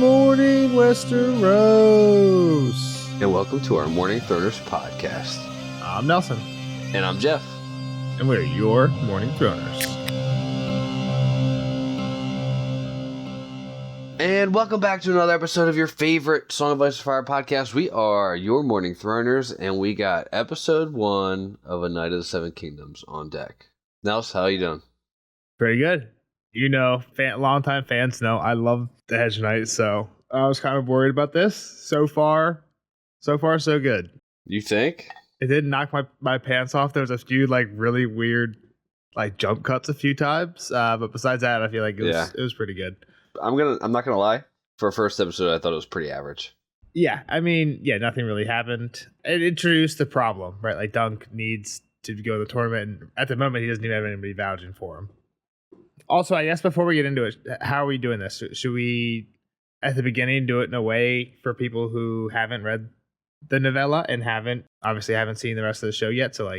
morning, Westeros. And welcome to our Morning Throners podcast. I'm Nelson. And I'm Jeff. And we're your Morning Throners. And welcome back to another episode of your favorite Song of Ice and Fire podcast. We are your Morning Throners, and we got episode 1 of A Night of the Seven Kingdoms on deck. Nels, how you doing? Pretty good. You know, longtime fans know I love the Hedge Knight, so I was kind of worried about this. So far, so good. You think? It didn't knock my pants off. There was a few really weird jump cuts a few times, but besides that, I feel like it was pretty good. I'm not gonna lie. For a first episode, I thought it was pretty average. Yeah, I mean, nothing really happened. It introduced the problem, right? Like Dunk needs to go to the tournament, and at the moment, he doesn't even have anybody vouching for him. Also, I guess before we get into it, how are we doing this? Should we, at the beginning, do it in a way for people who haven't read the novella and haven't seen the rest of the show yet? So,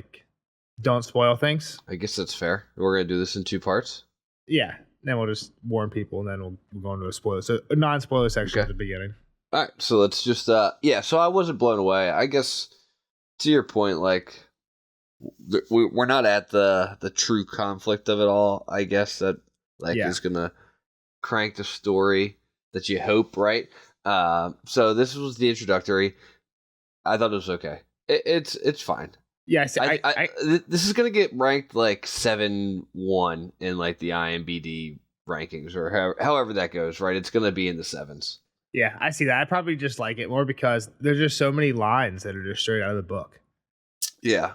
don't spoil things. I guess that's fair. We're gonna do this in 2 parts. Yeah, then we'll just warn people, and then we'll go into a non-spoiler section at the beginning. All right, so let's just so I wasn't blown away. I guess to your point, we're not at the true conflict of it all. I guess that is gonna crank the story that you hope, right? So this was the introductory. I thought it was okay. It's fine. Yes, this is gonna get ranked 7-1 in the IMBD rankings or however that goes, right? It's gonna be in the 7s. Yeah, I see that. I probably just like it more because there's just so many lines that are just straight out of the book. Yeah,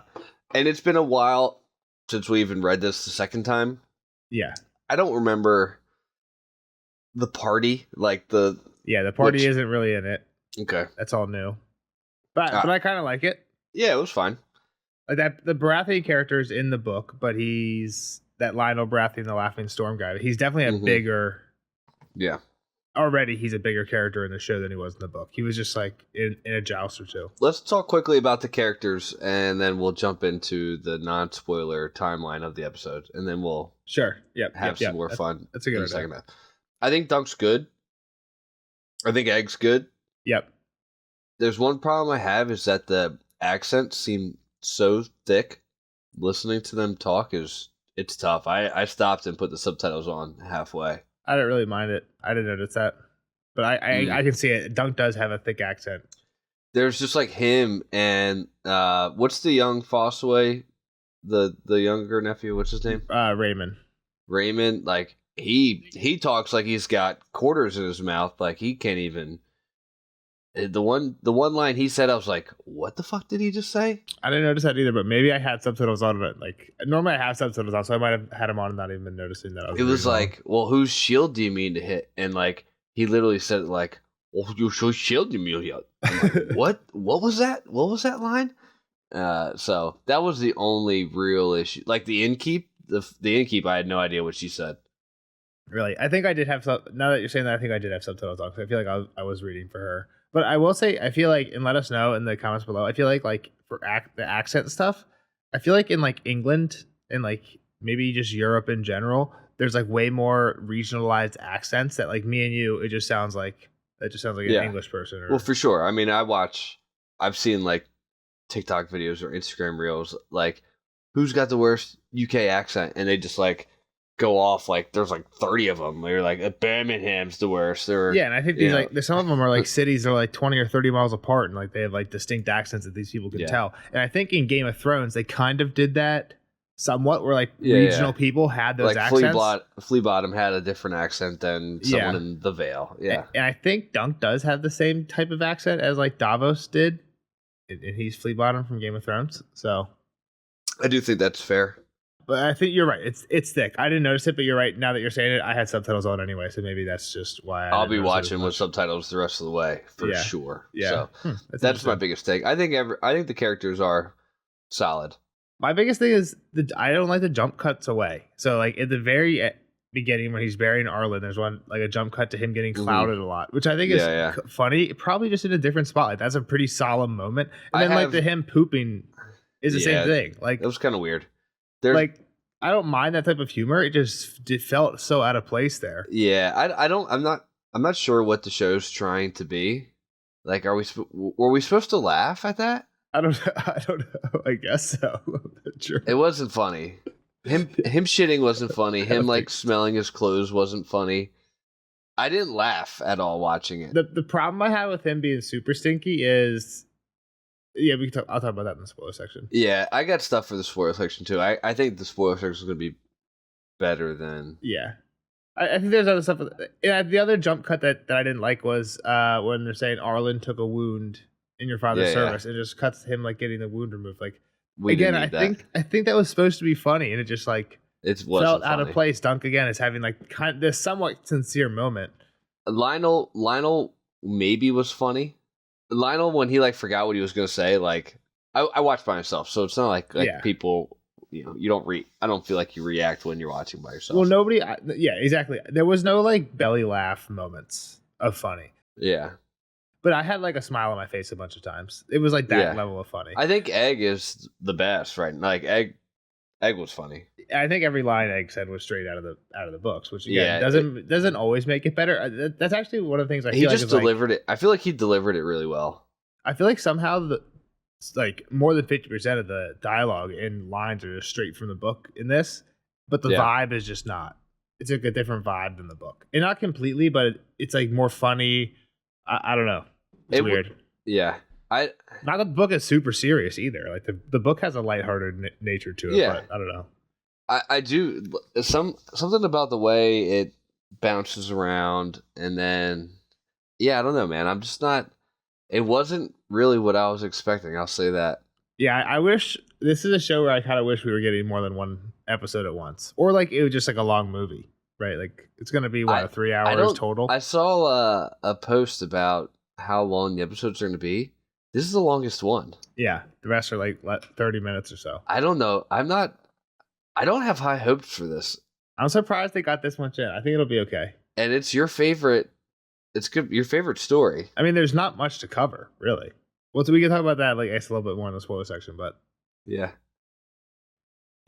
and it's been a while since we even read this the second time. Yeah, I don't remember the party the party isn't really in it. Okay, that's all new, but I kind of like it. Yeah, it was fine. That the Baratheon character is in the book, but he's that Lionel Baratheon, the Laughing Storm guy. He's definitely a bigger. Yeah. Already, he's a bigger character in the show than he was in the book. He was just in a joust or two. Let's talk quickly about the characters, and then we'll jump into the non-spoiler timeline of the episode, and then we'll have some more fun. That's a good second half. I think Dunk's good. I think Egg's good. Yep. There's one problem I have is that the accents seem so thick. Listening to them talk it's tough. I stopped and put the subtitles on halfway. I didn't really mind it. I didn't notice that. But I can see it. Dunk does have a thick accent. There's just him and what's the young Fossaway? The younger nephew, what's his name? Raymond. Raymond, he talks like he's got quarters in his mouth, he can't even. The one line he said, I was like, what the fuck did he just say? I didn't notice that either, but maybe I had subtitles on it. Normally I have subtitles on, so I might have had them on and not even noticing that. It was well, whose shield do you mean to hit? And he literally said it well, whose shield do you mean to hit? I'm like, what? What was that? What was that line? So that was the only real issue. The innkeep, the innkeep, I had no idea what she said. Really? I think I did have now that you're saying that, I think I did have subtitles on, because I feel like I was reading for her. But I will say, I feel and let us know in the comments below, I feel like for the accent stuff, I feel in England and maybe just Europe in general, there's way more regionalized accents that me and you, it just sounds like an English person. Well, for sure. I mean, I've seen TikTok videos or Instagram reels, who's got the worst UK accent? And they just go off there's 30 of them. They're Birmingham's the worst. And I think these some of them are cities are 20 or 30 miles apart, and they have distinct accents that these people can tell. And I think in Game of Thrones they kind of did that somewhat, where regional people had those accents. Flea Bottom had a different accent than someone in the Vale. Yeah, and I think Dunk does have the same type of accent as Davos did, and he's Flea Bottom from Game of Thrones. So I do think that's fair. But I think you're right. It's thick. I didn't notice it, but you're right. Now that you're saying it, I had subtitles on anyway, so maybe that's just why. I'll be watching with subtitles the rest of the way for sure. Yeah, so that's my biggest take. I think the characters are solid. My biggest thing is I don't like the jump cuts away. So at the very beginning when he's burying Arlen, there's one a jump cut to him getting clouded a lot, which I think is funny. Probably just in a different spot. That's a pretty solemn moment. And then the him pooping is the same thing. It was kind of weird. I don't mind that type of humor. It felt so out of place there. Yeah, I'm not I'm not sure what the show's trying to be. Like, were we supposed to laugh at that? I don't know. I guess so. I'm not sure. It wasn't funny. Him shitting wasn't funny. Him like smelling his clothes wasn't funny. I didn't laugh at all watching it. The problem I have with him being super stinky is, yeah, I'll talk about that in the spoiler section. Yeah, I got stuff for the spoiler section too. I think the spoiler section is going to be better than. Yeah, I think there's other stuff. The other jump cut that I didn't like was when they're saying Arlen took a wound in your father's service. It just cuts him like getting the wound removed. Like, again, I think that was supposed to be funny, and it just like felt out of place. Dunk again is having like kind of this somewhat sincere moment. Lionel maybe was funny. Lionel, when he like forgot what he was gonna say, like I watched by myself, so it's not like people, you don't I don't feel like you react when you're watching by yourself. Well, yeah, exactly. There was no like belly laugh moments of funny. Yeah. But I had like a smile on my face a bunch of times. It was like that level of funny. I think Egg is the best, right? Like Egg was funny. I think every line Egg said was straight out of the books, which again, doesn't always make it better. That's actually one of the things I feel like he just delivered it. I feel like he delivered it really well. I feel like somehow like more than 50% of the dialogue and lines are just straight from the book in this, but the vibe is just not. It's like a different vibe than the book, and not completely, but it's like more funny. I don't know. It's weird. Yeah. Not that the book is super serious either. Like the book has a lighthearted nature to it, but I don't know. I do something about the way it bounces around, and then I don't know, man. I'm just not. It wasn't really what I was expecting. I'll say that. Yeah, I wish this is a show where I kind of wish we were getting more than one episode at once, or like it was just like a long movie, right? Like it's gonna be 3 hours total. I saw a post about how long the episodes are going to be. This is the longest one. Yeah, the rest are like 30 minutes or so. I don't know. I don't have high hopes for this. I'm surprised they got this much in. I think it'll be okay. And it's your favorite. It's good. Your favorite story. I mean, there's not much to cover, really. Well, so we can talk about that like a little bit more in the spoiler section, but yeah.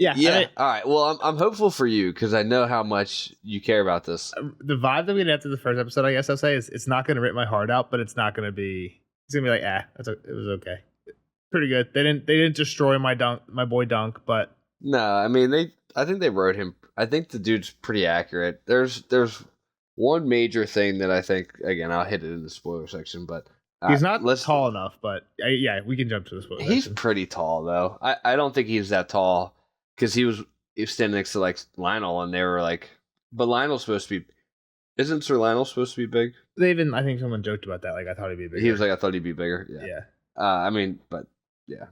I mean, all right. Well, I'm hopeful for you because I know how much you care about this. The vibe that we get after the first episode, I guess I'll say, is it's not going to rip my heart out, but it's not going to be. It's going to be like, it was okay, pretty good. They didn't destroy my boy Dunk, but no, I mean I think they wrote him. I think the dude's pretty accurate. There's one major thing that I think, again, I'll hit it in the spoiler section, but he's not tall enough. But we can jump to the spoiler. He's section. Pretty tall though. I don't think he's that tall. Because he was standing next to like Lionel, and they were like, but Lionel's supposed to be. Isn't Sir Lionel supposed to be big? I think someone joked about that. Like, I thought he'd be bigger. He was like, I thought he'd be bigger. Yeah. I mean, but yeah.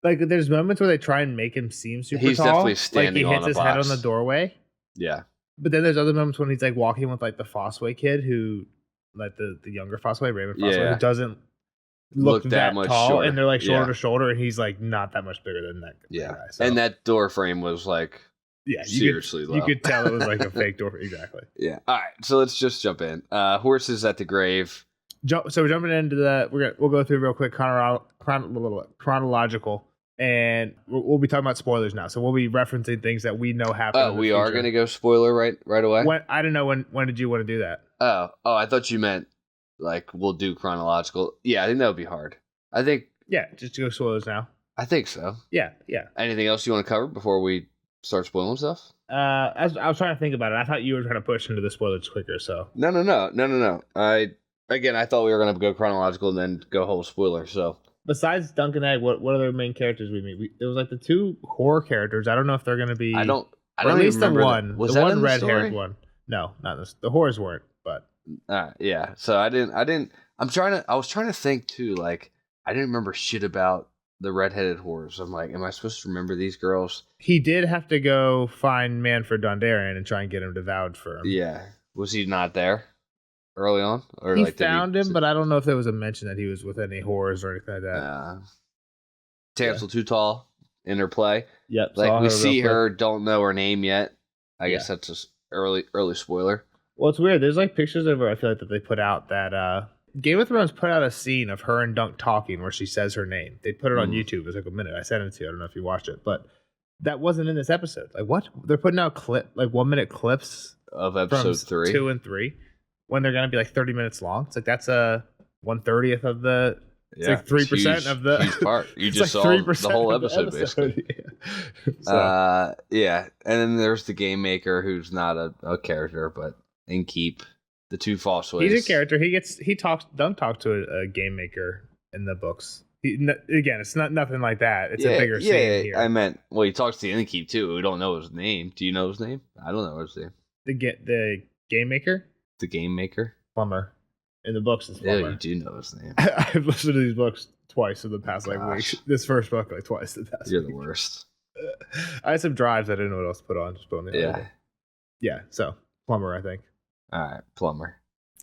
Like, there's moments where they try and make him seem super he's tall. He's definitely standing on Like, he hits his head on the doorway. Yeah. But then there's other moments when he's like walking with like the Fossway kid who, like the younger Fossway, Raymond Fossway, who doesn't look that much tall, shorter. And they're like shoulder to shoulder, and he's like not that much bigger than that guy. So. And that door frame was like seriously low. You could tell it was like a fake door. Exactly. Yeah. All right, so let's just jump in. Horses at the grave. So we're jumping into we'll go through real quick chronological, and we'll be talking about spoilers now. So we'll be referencing things that we know happen. Oh, we are going to go spoiler right away. I don't know when did you want to do that? Oh, I thought you meant. Like, we'll do chronological. Yeah, I think that would be hard. I think... Yeah, just to go spoilers now. I think so. Yeah. Anything else you want to cover before we start spoiling stuff? I was trying to think about it. I thought you were trying to push into the spoilers quicker, so... No. I thought we were going to go chronological and then go whole spoiler, so... Besides Dunk and Egg, what other main characters we meet? There was like the two horror characters. I don't know if they're going to be... I don't at least the one. Was the that one red-haired one. No, not this. The horrors weren't, but... Yeah. So I was trying to think too. Like, I didn't remember shit about the redheaded whores. I'm like, am I supposed to remember these girls? He did have to go find Manfred Dondarrion and try and get him to vouch for him. Yeah. Was he not there early on? Or he found him, but I don't know if there was a mention that he was with any whores or anything like that. Tansel Too Tall in her play. Yep. Like, we see her, don't know her name yet. I guess that's just early spoiler. Well, it's weird. There's like pictures of her, I feel like, that they put out that Game of Thrones put out a scene of her and Dunk talking where she says her name. They put it on YouTube. It was like a minute. I sent it to you. I don't know if you watched it, but that wasn't in this episode. Like, what? They're putting out 1 minute clips of episode 3, 2 and 3. when they're going to be like 30 minutes long. It's like that's a 1/30th of the. It's like 3% of the huge part. You it's just like saw the whole episode basically. So. Yeah, and then there's the game maker who's not a character, but in Keep, the two false ways. He's a character. Dunk talks to a game maker in the books. Again, it's not nothing like that. It's a bigger scene here. I meant, well, he talks to the Innkeep too. We don't know his name. Do you know his name? I don't know his name. The game maker. The game maker. Plumber. In the books, it's Plumber. Yeah, you do know his name. I've listened to these books twice in the past week. This first book like twice in the past. You're week. The worst. I had some drives I didn't know what else to put on. Just put on the other day. Yeah. So Plumber, I think. All right, Plumber.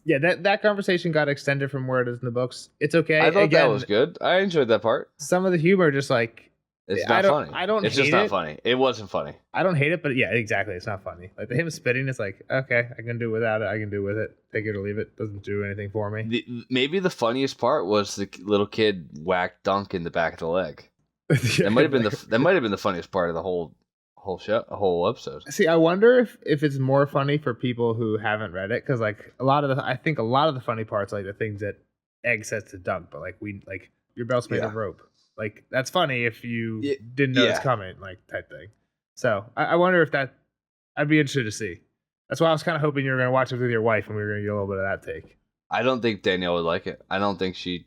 Yeah, that conversation got extended from where it is in the books. It's okay. I thought that was good. I enjoyed that part. Some of the humor just like it's not funny. I don't. It's hate just not it. funny. It wasn't funny. I don't hate it, but yeah, exactly. It's not funny. Like him spitting, it's like okay, I can do without it. I can do with it. Take it or leave it. Doesn't do anything for me. Maybe the funniest part was the little kid whacked Dunk in the back of the leg. That might have been the funniest part of the whole whole episode. See, I wonder if it's more funny for people who haven't read it, because like I think a lot of the funny parts, like the things that Egg says to Dunk, but like your belt's made of rope. Like that's funny if you didn't know it's coming, like type thing. So I wonder if that. I'd be interested to see. That's why I was kind of hoping you were going to watch it with your wife, and we were going to get a little bit of that take. I don't think Danielle would like it. I don't think she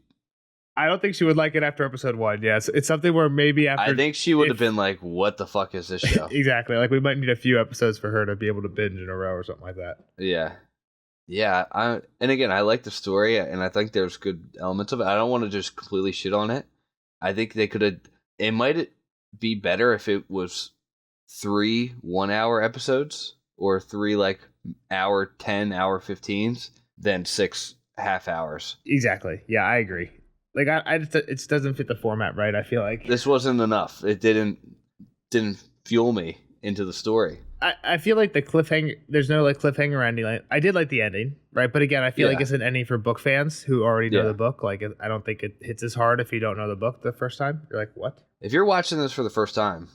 would like it after episode 1. Yeah, it's something where maybe after. I think she would have been like, "What the fuck is this show?" Exactly. Like we might need a few episodes for her to be able to binge in a row or something like that. Yeah. And again, I like the story, and I think there's good elements of it. I don't want to just completely shit on it. I think they could have. It might be better if it was 3 1-hour episodes or 3 like hour 10, hour 15s than 6 half hours. Exactly. Yeah, I agree. Like it just doesn't fit the format right. I feel like this wasn't enough. It didn't fuel me into the story. I feel like the cliffhanger. There's no like cliffhanger ending. Like, I did like the ending, right? But again, I feel like it's an ending for book fans who already know the book. Like I don't think it hits as hard if you don't know the book the first time. You're like, what? If you're watching this for the first time,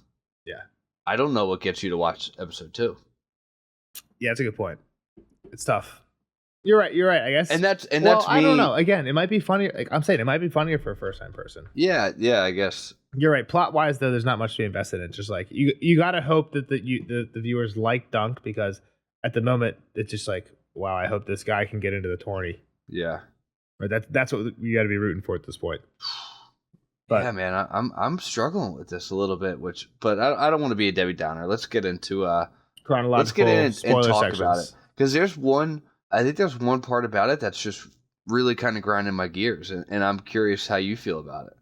I don't know what gets you to watch episode 2. Yeah, that's a good point. It's tough. You're right. I guess. And that's me. I don't know. Again, it might be funnier. Like I'm saying, it might be funnier for a first time person. Yeah, I guess. You're right. Plot wise, though, there's not much to be invested in. Just like you gotta hope that the viewers like Dunk, because at the moment it's just like, wow, I hope this guy can get into the tourney. Yeah. Right. That's what you got to be rooting for at this point. But yeah, man, I'm struggling with this a little bit. But I don't want to be a Debbie Downer. Let's get into chronological. Let's get in and talk sections. about it, because I think there's one part about it that's just really kind of grinding my gears, and I'm curious how you feel about it.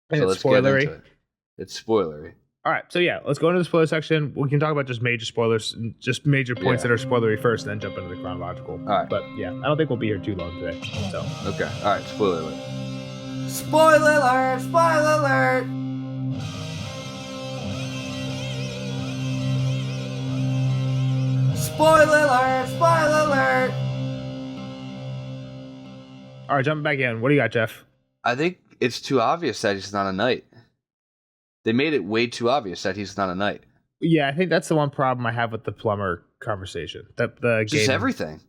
And so it's let's spoilery. get into it. It's spoilery. All right, so yeah, let's go into the spoiler section. We can talk about just major spoilers, just major points that are spoilery first, and then jump into the chronological. All right. But yeah, I don't think we'll be here too long today. So okay, all right, spoiler alert. Spoiler alert! Spoiler alert! Spoiler alert! Spoiler alert! All right, jumping back in. What do you got, Jeff? I think it's too obvious that he's not a knight. They made it way too obvious that he's not a knight. Yeah, I think that's the one problem I have with the plumber conversation. The just game. Everything.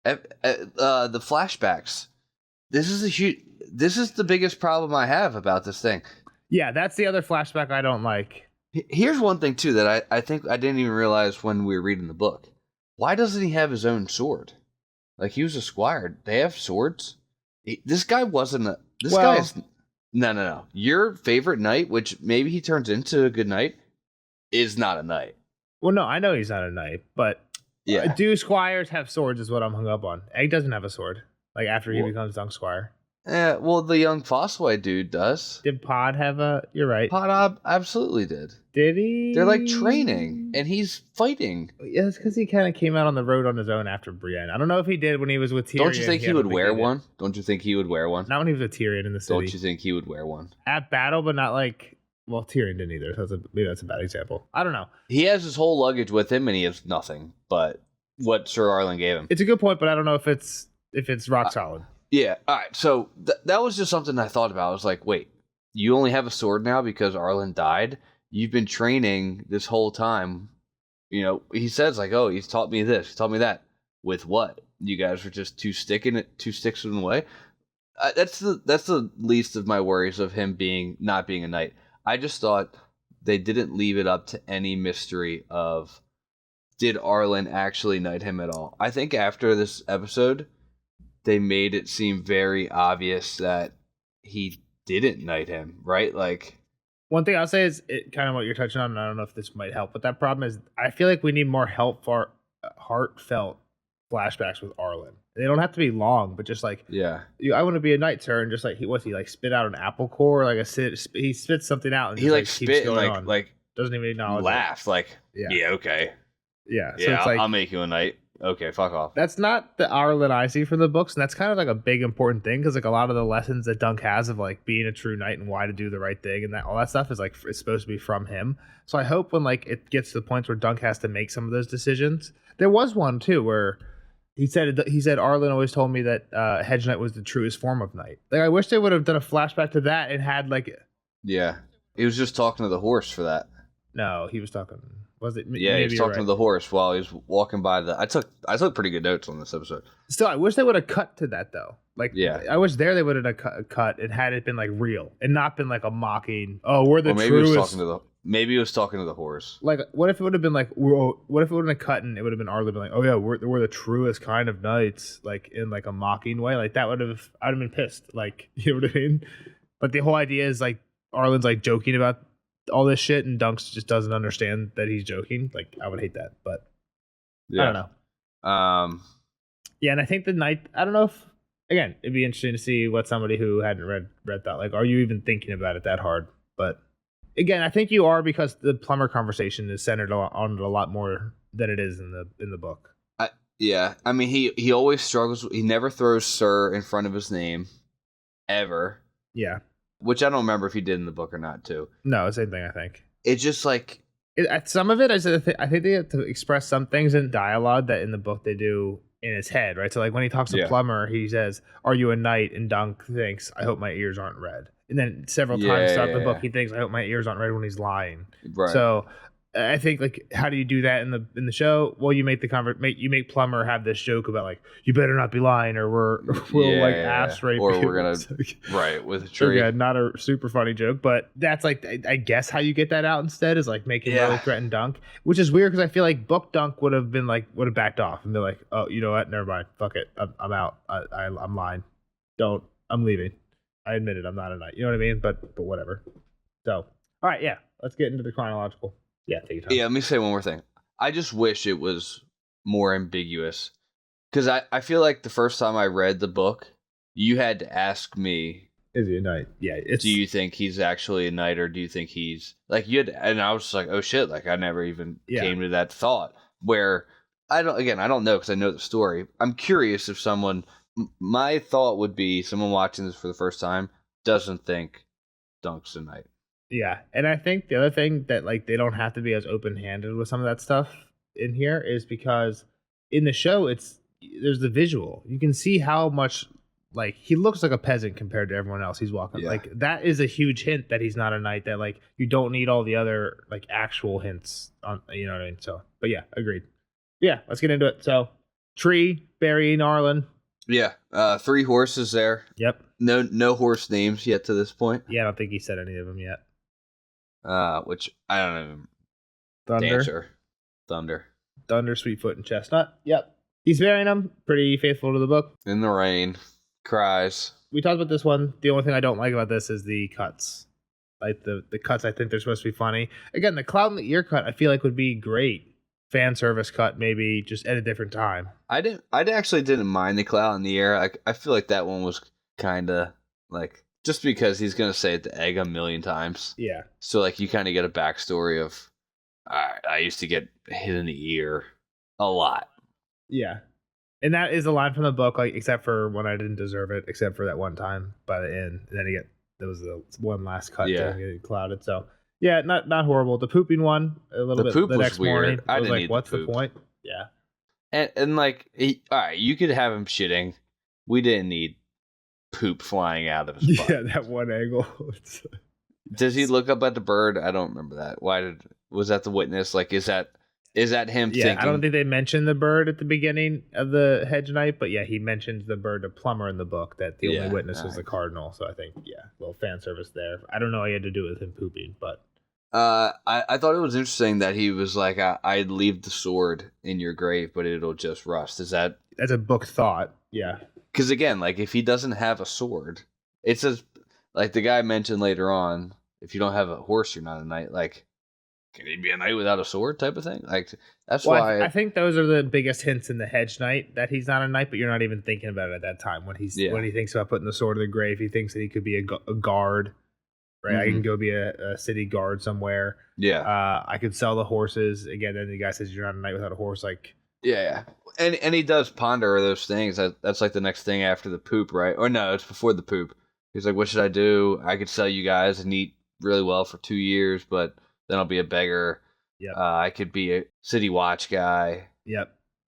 The flashbacks. This is the biggest problem I have about this thing. Yeah, that's the other flashback I don't like. Here's one thing too that I think I didn't even realize when we were reading the book. Why doesn't he have his own sword? Like, he was a squire. They have swords. This guy wasn't a. This guy is. No. Your favorite knight, which maybe he turns into a good knight, is not a knight. Well, no, I know he's not a knight, but do squires have swords? Is what I'm hung up on. Egg doesn't have a sword. Like after he becomes Dunk Squire. Well, the young Fosway dude does. Did Pod have a? You're right. Pod absolutely did. Did he? They're like training, and he's fighting. Yeah, it's because he kind of came out on the road on his own after Brienne. I don't know if he did when he was with Tyrion. Don't you think he would wear one? Don't you think he would wear one? Not when he was with Tyrion in the city. Don't you think he would wear one? At battle, but not like... Well, Tyrion didn't either, so maybe that's a bad example. I don't know. He has his whole luggage with him, and he has nothing but what Sir Arlen gave him. It's a good point, but I don't know if it's rock solid. Yeah, all right. So that was just something I thought about. I was like, wait, you only have a sword now because Arlen died? You've been training this whole time. You know, he says like, oh, he's taught me this, he's taught me that. with what? You guys are just two sticks in the way. That's the least of my worries of him not being a knight. I just thought they didn't leave it up to any mystery of did Arlen actually knight him at all. I think after this episode, they made it seem very obvious that he didn't knight him, right? Like, one thing I'll say is kind of what you're touching on, and I don't know if this might help, but that problem is I feel like we need more heartfelt flashbacks with Arlen. They don't have to be long, but just like, yeah, I want to be a knight, sir, and just like he like spit out an apple core, like he spits something out, and he just, like keeps spit going and on. like Doesn't even acknowledge laughed it. like, yeah, okay, yeah, so yeah, it's like, I'll make you a knight. Okay, fuck off. That's not the Arlen I see from the books, and that's kind of like a big important thing because like a lot of the lessons that Dunk has of like being a true knight and why to do the right thing and that all that stuff is like it's supposed to be from him. So I hope when like it gets to the point where Dunk has to make some of those decisions. There was one too where he said Arlen always told me that Hedge Knight was the truest form of knight. Like I wish they would have done a flashback to that and had like, yeah, he was just talking to the horse for that. No, he was talking. Was it? Yeah, he was talking to the horse while he was walking by the. I took pretty good notes on this episode. Still, I wish they would have cut to that though. Like, yeah, I wish they would have cut and had it been like real and not been like a mocking. Oh, we're the maybe truest. Maybe he was talking to the horse. Like, what if it would have been like, what if it wouldn't have cut and it would have been Arlen being like, oh yeah, we're the truest kind of knights, like in like a mocking way. Like that I'd have been pissed. Like, you know what I mean? But the whole idea is like Arlen's like joking about all this shit and Dunks just doesn't understand that he's joking. Like I would hate that, but yeah. I don't know. Yeah, and I think the knight, I don't know if, again, it'd be interesting to see what somebody who hadn't read thought. Like, are you even thinking about it that hard? But again, I think you are because the plumber conversation is centered on it a lot more than it is in the book. Yeah, I mean he always struggles. He never throws "sir" in front of his name, ever. Yeah. Which I don't remember if he did in the book or not, too. No, same thing, I think. It's just like... some of it, I think they have to express some things in dialogue that in the book they do in his head, right? So like when he talks to Plumber, he says, are you a knight? And Dunk thinks, I hope my ears aren't red. And then several times throughout the book, he thinks, I hope my ears aren't red when he's lying. Right. So I think like, how do you do that in the show? Well, you make you make Plumber have this joke about like, you better not be lying, or we'll ass rape or you. We're gonna right with a tree. Yeah, not a super funny joke, but that's like I guess how you get that out instead is like making really threaten Dunk, which is weird because I feel like book Dunk would have backed off and be like, oh, you know what? Never mind, fuck it, I'm out. I'm lying. I'm leaving. I admit it. I'm not a knight. You know what I mean? But whatever. So all right, yeah, let's get into the chronological. Yeah, take your time. Yeah, let me say one more thing. I just wish it was more ambiguous. Because I feel like the first time I read the book, you had to ask me, is he a knight? Yeah. Do you think he's actually a knight, or do you think he's... Like, and I was just like, oh shit, like I never even came to that thought. Where, I don't know because I know the story. I'm curious if someone... My thought would be someone watching this for the first time doesn't think Dunk's a knight. Yeah, and I think the other thing that like they don't have to be as open-handed with some of that stuff in here is because in the show there's the visual. You can see how much like he looks like a peasant compared to everyone else he's walking. Like that is a huge hint that he's not a knight. That like you don't need all the other like actual hints on. You know what I mean? So, but yeah, agreed. Yeah, let's get into it. So, tree burying Arlen. Yeah, 3 horses there. Yep. No horse names yet to this point. Yeah, I don't think he said any of them yet. Which I don't know. Thunder, Sweetfoot, and Chestnut. Yep. He's burying them. Pretty faithful to the book. In the rain. Cries. We talked about this one. The only thing I don't like about this is the cuts. Like the cuts, I think they're supposed to be funny. Again, the cloud in the ear cut, I feel like would be great. Fan service cut, maybe just at a different time. I actually didn't mind the cloud in the air. I feel like that one was kind of like... Just because he's going to say it to Egg a million times. Yeah. So, like, you kind of get a backstory of, I used to get hit in the ear a lot. Yeah. And that is a line from the book, like, except for when I didn't deserve it, except for that one time by the end. And then there was the one last cut to get clouded. So, yeah, not horrible. The pooping one, a little bit poop the was next weird. morning. I didn't like, need what's the poop. The point? Yeah. And like, all right, you could have him shitting. We didn't need poop flying out of his butt. Yeah, that one angle. Does he look up at the bird? I don't remember that. Was that the witness? Like, is Is that him Yeah, thinking? I don't think they mentioned the bird at the beginning of the Hedge Knight, but yeah, he mentions the bird to Plumber in the book that the only witness was the cardinal. So I think, little fan service there. I don't know what he had to do with him pooping, but I thought it was interesting that he was like, I'd leave the sword in your grave, but it'll just rust. Is that... That's a book thought. Yeah. Because again, like if he doesn't have a sword, it says, like the guy mentioned later on, if you don't have a horse, you're not a knight. Like, can he be a knight without a sword type of thing? Like, that's why... I think those are the biggest hints in the Hedge Knight, that he's not a knight, but you're not even thinking about it at that time. When he thinks about putting the sword in the grave, he thinks that he could be a guard. Right, I can go be a city guard somewhere. Yeah, I could sell the horses again. Then the guy says you're not a knight without a horse. Like, yeah, and he does ponder those things. That's like the next thing after the poop, right? Or no, it's before the poop. He's like, "What should I do? I could sell you guys and eat really well for 2 years, but then I'll be a beggar. Yep. I could be a city watch guy. Yep."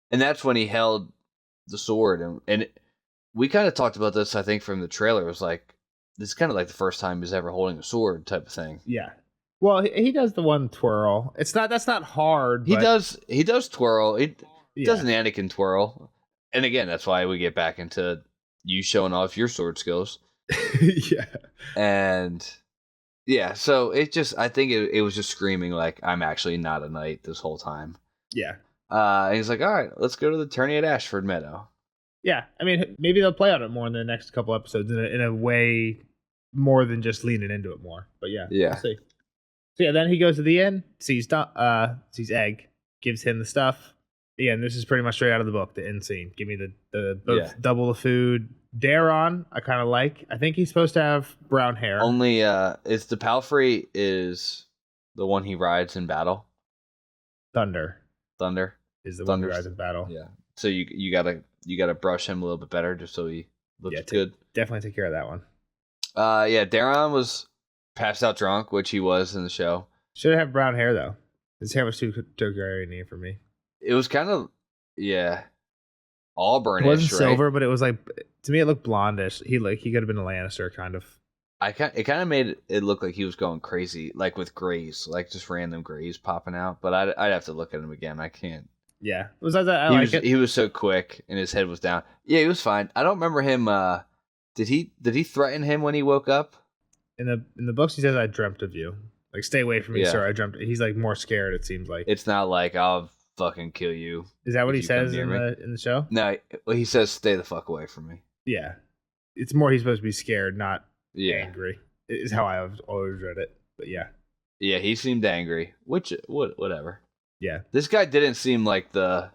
And that's when he held the sword, and we kind of talked about this. I think from the trailer, it was like, this is kind of like the first time he's ever holding a sword type of thing. Yeah. Well, he does the one twirl. That's not hard. He does twirl. He does an Anakin twirl. And again, that's why we get back into you showing off your sword skills. Yeah. And yeah, so I think it was just screaming like, I'm actually not a knight this whole time. Yeah. And he's like, all right, let's go to the tourney at Ashford Meadow. Yeah, I mean, maybe they'll play on it more in the next couple episodes in a way more than just leaning into it more. But yeah, we'll see. So yeah, then he goes to the inn, sees Egg, gives him the stuff. Yeah, and this is pretty much straight out of the book, the inn scene. Give me the double the food. Daron, I kind of like. I think he's supposed to have brown hair. Only it's the palfrey is the one he rides in battle. Thunder is the one he rides in battle. Yeah. So you gotta brush him a little bit better just so he looks good. Definitely take care of that one. Daron was passed out drunk, which he was in the show. Should have brown hair though. His hair was too Targaryen for me. It was kind of auburn. It wasn't silver, but it was like, to me it looked blondish. He could have been a Lannister kind of. It kind of made it look like he was going crazy, like with grays, like just random grays popping out. But I'd have to look at him again. I can't. Yeah, it. He was so quick, and his head was down. Yeah, he was fine. I don't remember him. Did he threaten him when he woke up? In the books, he says, "I dreamt of you. Like, stay away from me, sir. I dreamt." He's like more scared. It seems like it's not like I'll fucking kill you. Is that what he says in the show? No, he says, "Stay the fuck away from me." Yeah, it's more he's supposed to be scared, not angry. Is how I've always read it. But yeah, he seemed angry. Which whatever. Yeah, this guy didn't seem like the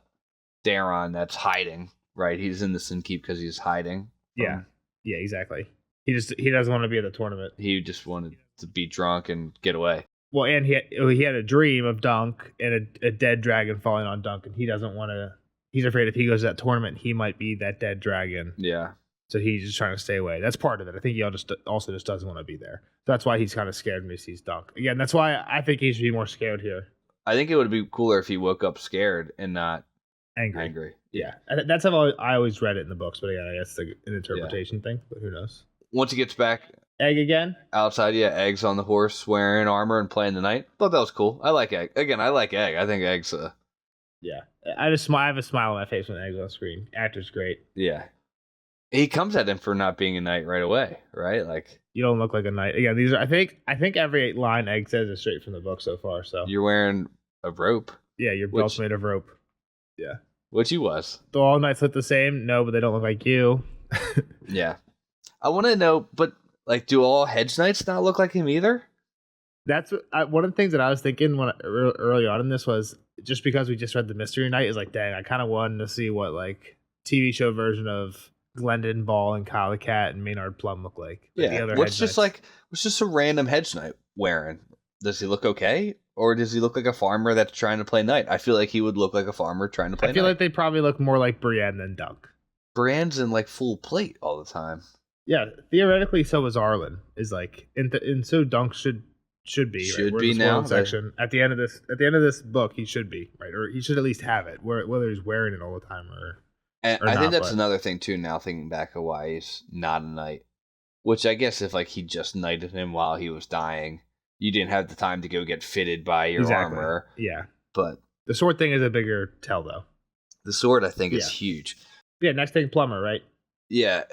Daron that's hiding. Right, he's in the Sin Keep because he's hiding. Yeah, exactly. He doesn't want to be at the tournament. He just wanted to be drunk and get away. Well, and he had a dream of Dunk and a dead dragon falling on Dunk, and he doesn't want to. He's afraid if he goes to that tournament, he might be that dead dragon. Yeah. So he's just trying to stay away. That's part of it. I think he also just doesn't want to be there. That's why he's kind of scared when he sees Dunk. Again, that's why I think he should be more scared here. I think it would be cooler if he woke up scared and not angry. Yeah. And that's how I always read it in the books. But again, I guess it's an interpretation thing. But who knows? Once he gets back, Egg again outside. Yeah, Egg's on the horse wearing armor and playing the knight. Thought that was cool. I like Egg. Again, I like Egg. I think Egg's yeah. I have a smile on my face when Egg's on screen. Actor's great. Yeah. He comes at him for not being a knight right away, right? Like, you don't look like a knight. Again, these are I think every line Egg says is straight from the book so far. So you're wearing a rope. Yeah, your belt's made of rope. Yeah. Which he was. Do all knights look the same? No, but they don't look like you. Yeah. I want to know, but like, do all Hedge Knights not look like him either? That's one of the things that I was thinking when early on in this was, just because we just read the Mystery Knight, is like, dang, I kind of wanted to see what like TV show version of Glendon Ball and Kyle the Cat and Maynard Plum look like. Yeah, what's just a random Hedge Knight wearing? Does he look okay? Or does he look like a farmer that's trying to play knight? I feel like he would look like a farmer trying to play knight. I feel like they probably look more like Brienne than Dunk. Brienne's in like full plate all the time. Yeah, theoretically, so is Arlen. Is like, and so Dunk should be. Should right? be now. Section at the end of this book, he should be right, or he should at least have it. Whether he's wearing it all the time or I think that's another thing too. Now thinking back of why he's not a knight, which I guess if like he just knighted him while he was dying, you didn't have the time to go get fitted by your armor. Yeah, but The sword thing is a bigger tell, though. The sword, I think, is Yeah. huge. Yeah, next thing, Plumber, right? Yeah,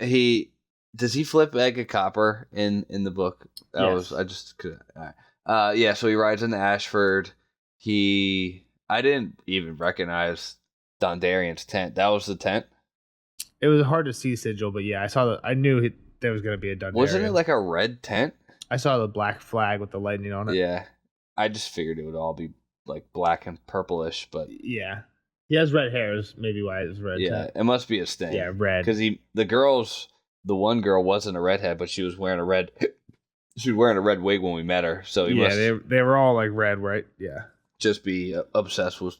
does he flip egg of copper in the book? Yes. I just could. All right. Yeah. So he rides into Ashford. I didn't even recognize Dondarian's tent. That was the tent. It was hard to see Sigil, but yeah, I knew there was going to be a Dundarian. Wasn't it like a red tent? I saw the black flag with the lightning on it. Yeah. I just figured it would all be like black and purplish, but Yeah. He has red hair, is maybe why it was red. yeah, it must be a stain. Yeah, red. Because the one girl wasn't a redhead, but she was wearing a red. She was wearing a red wig when we met her, so he must they were all like red, right? Yeah. just be obsessed with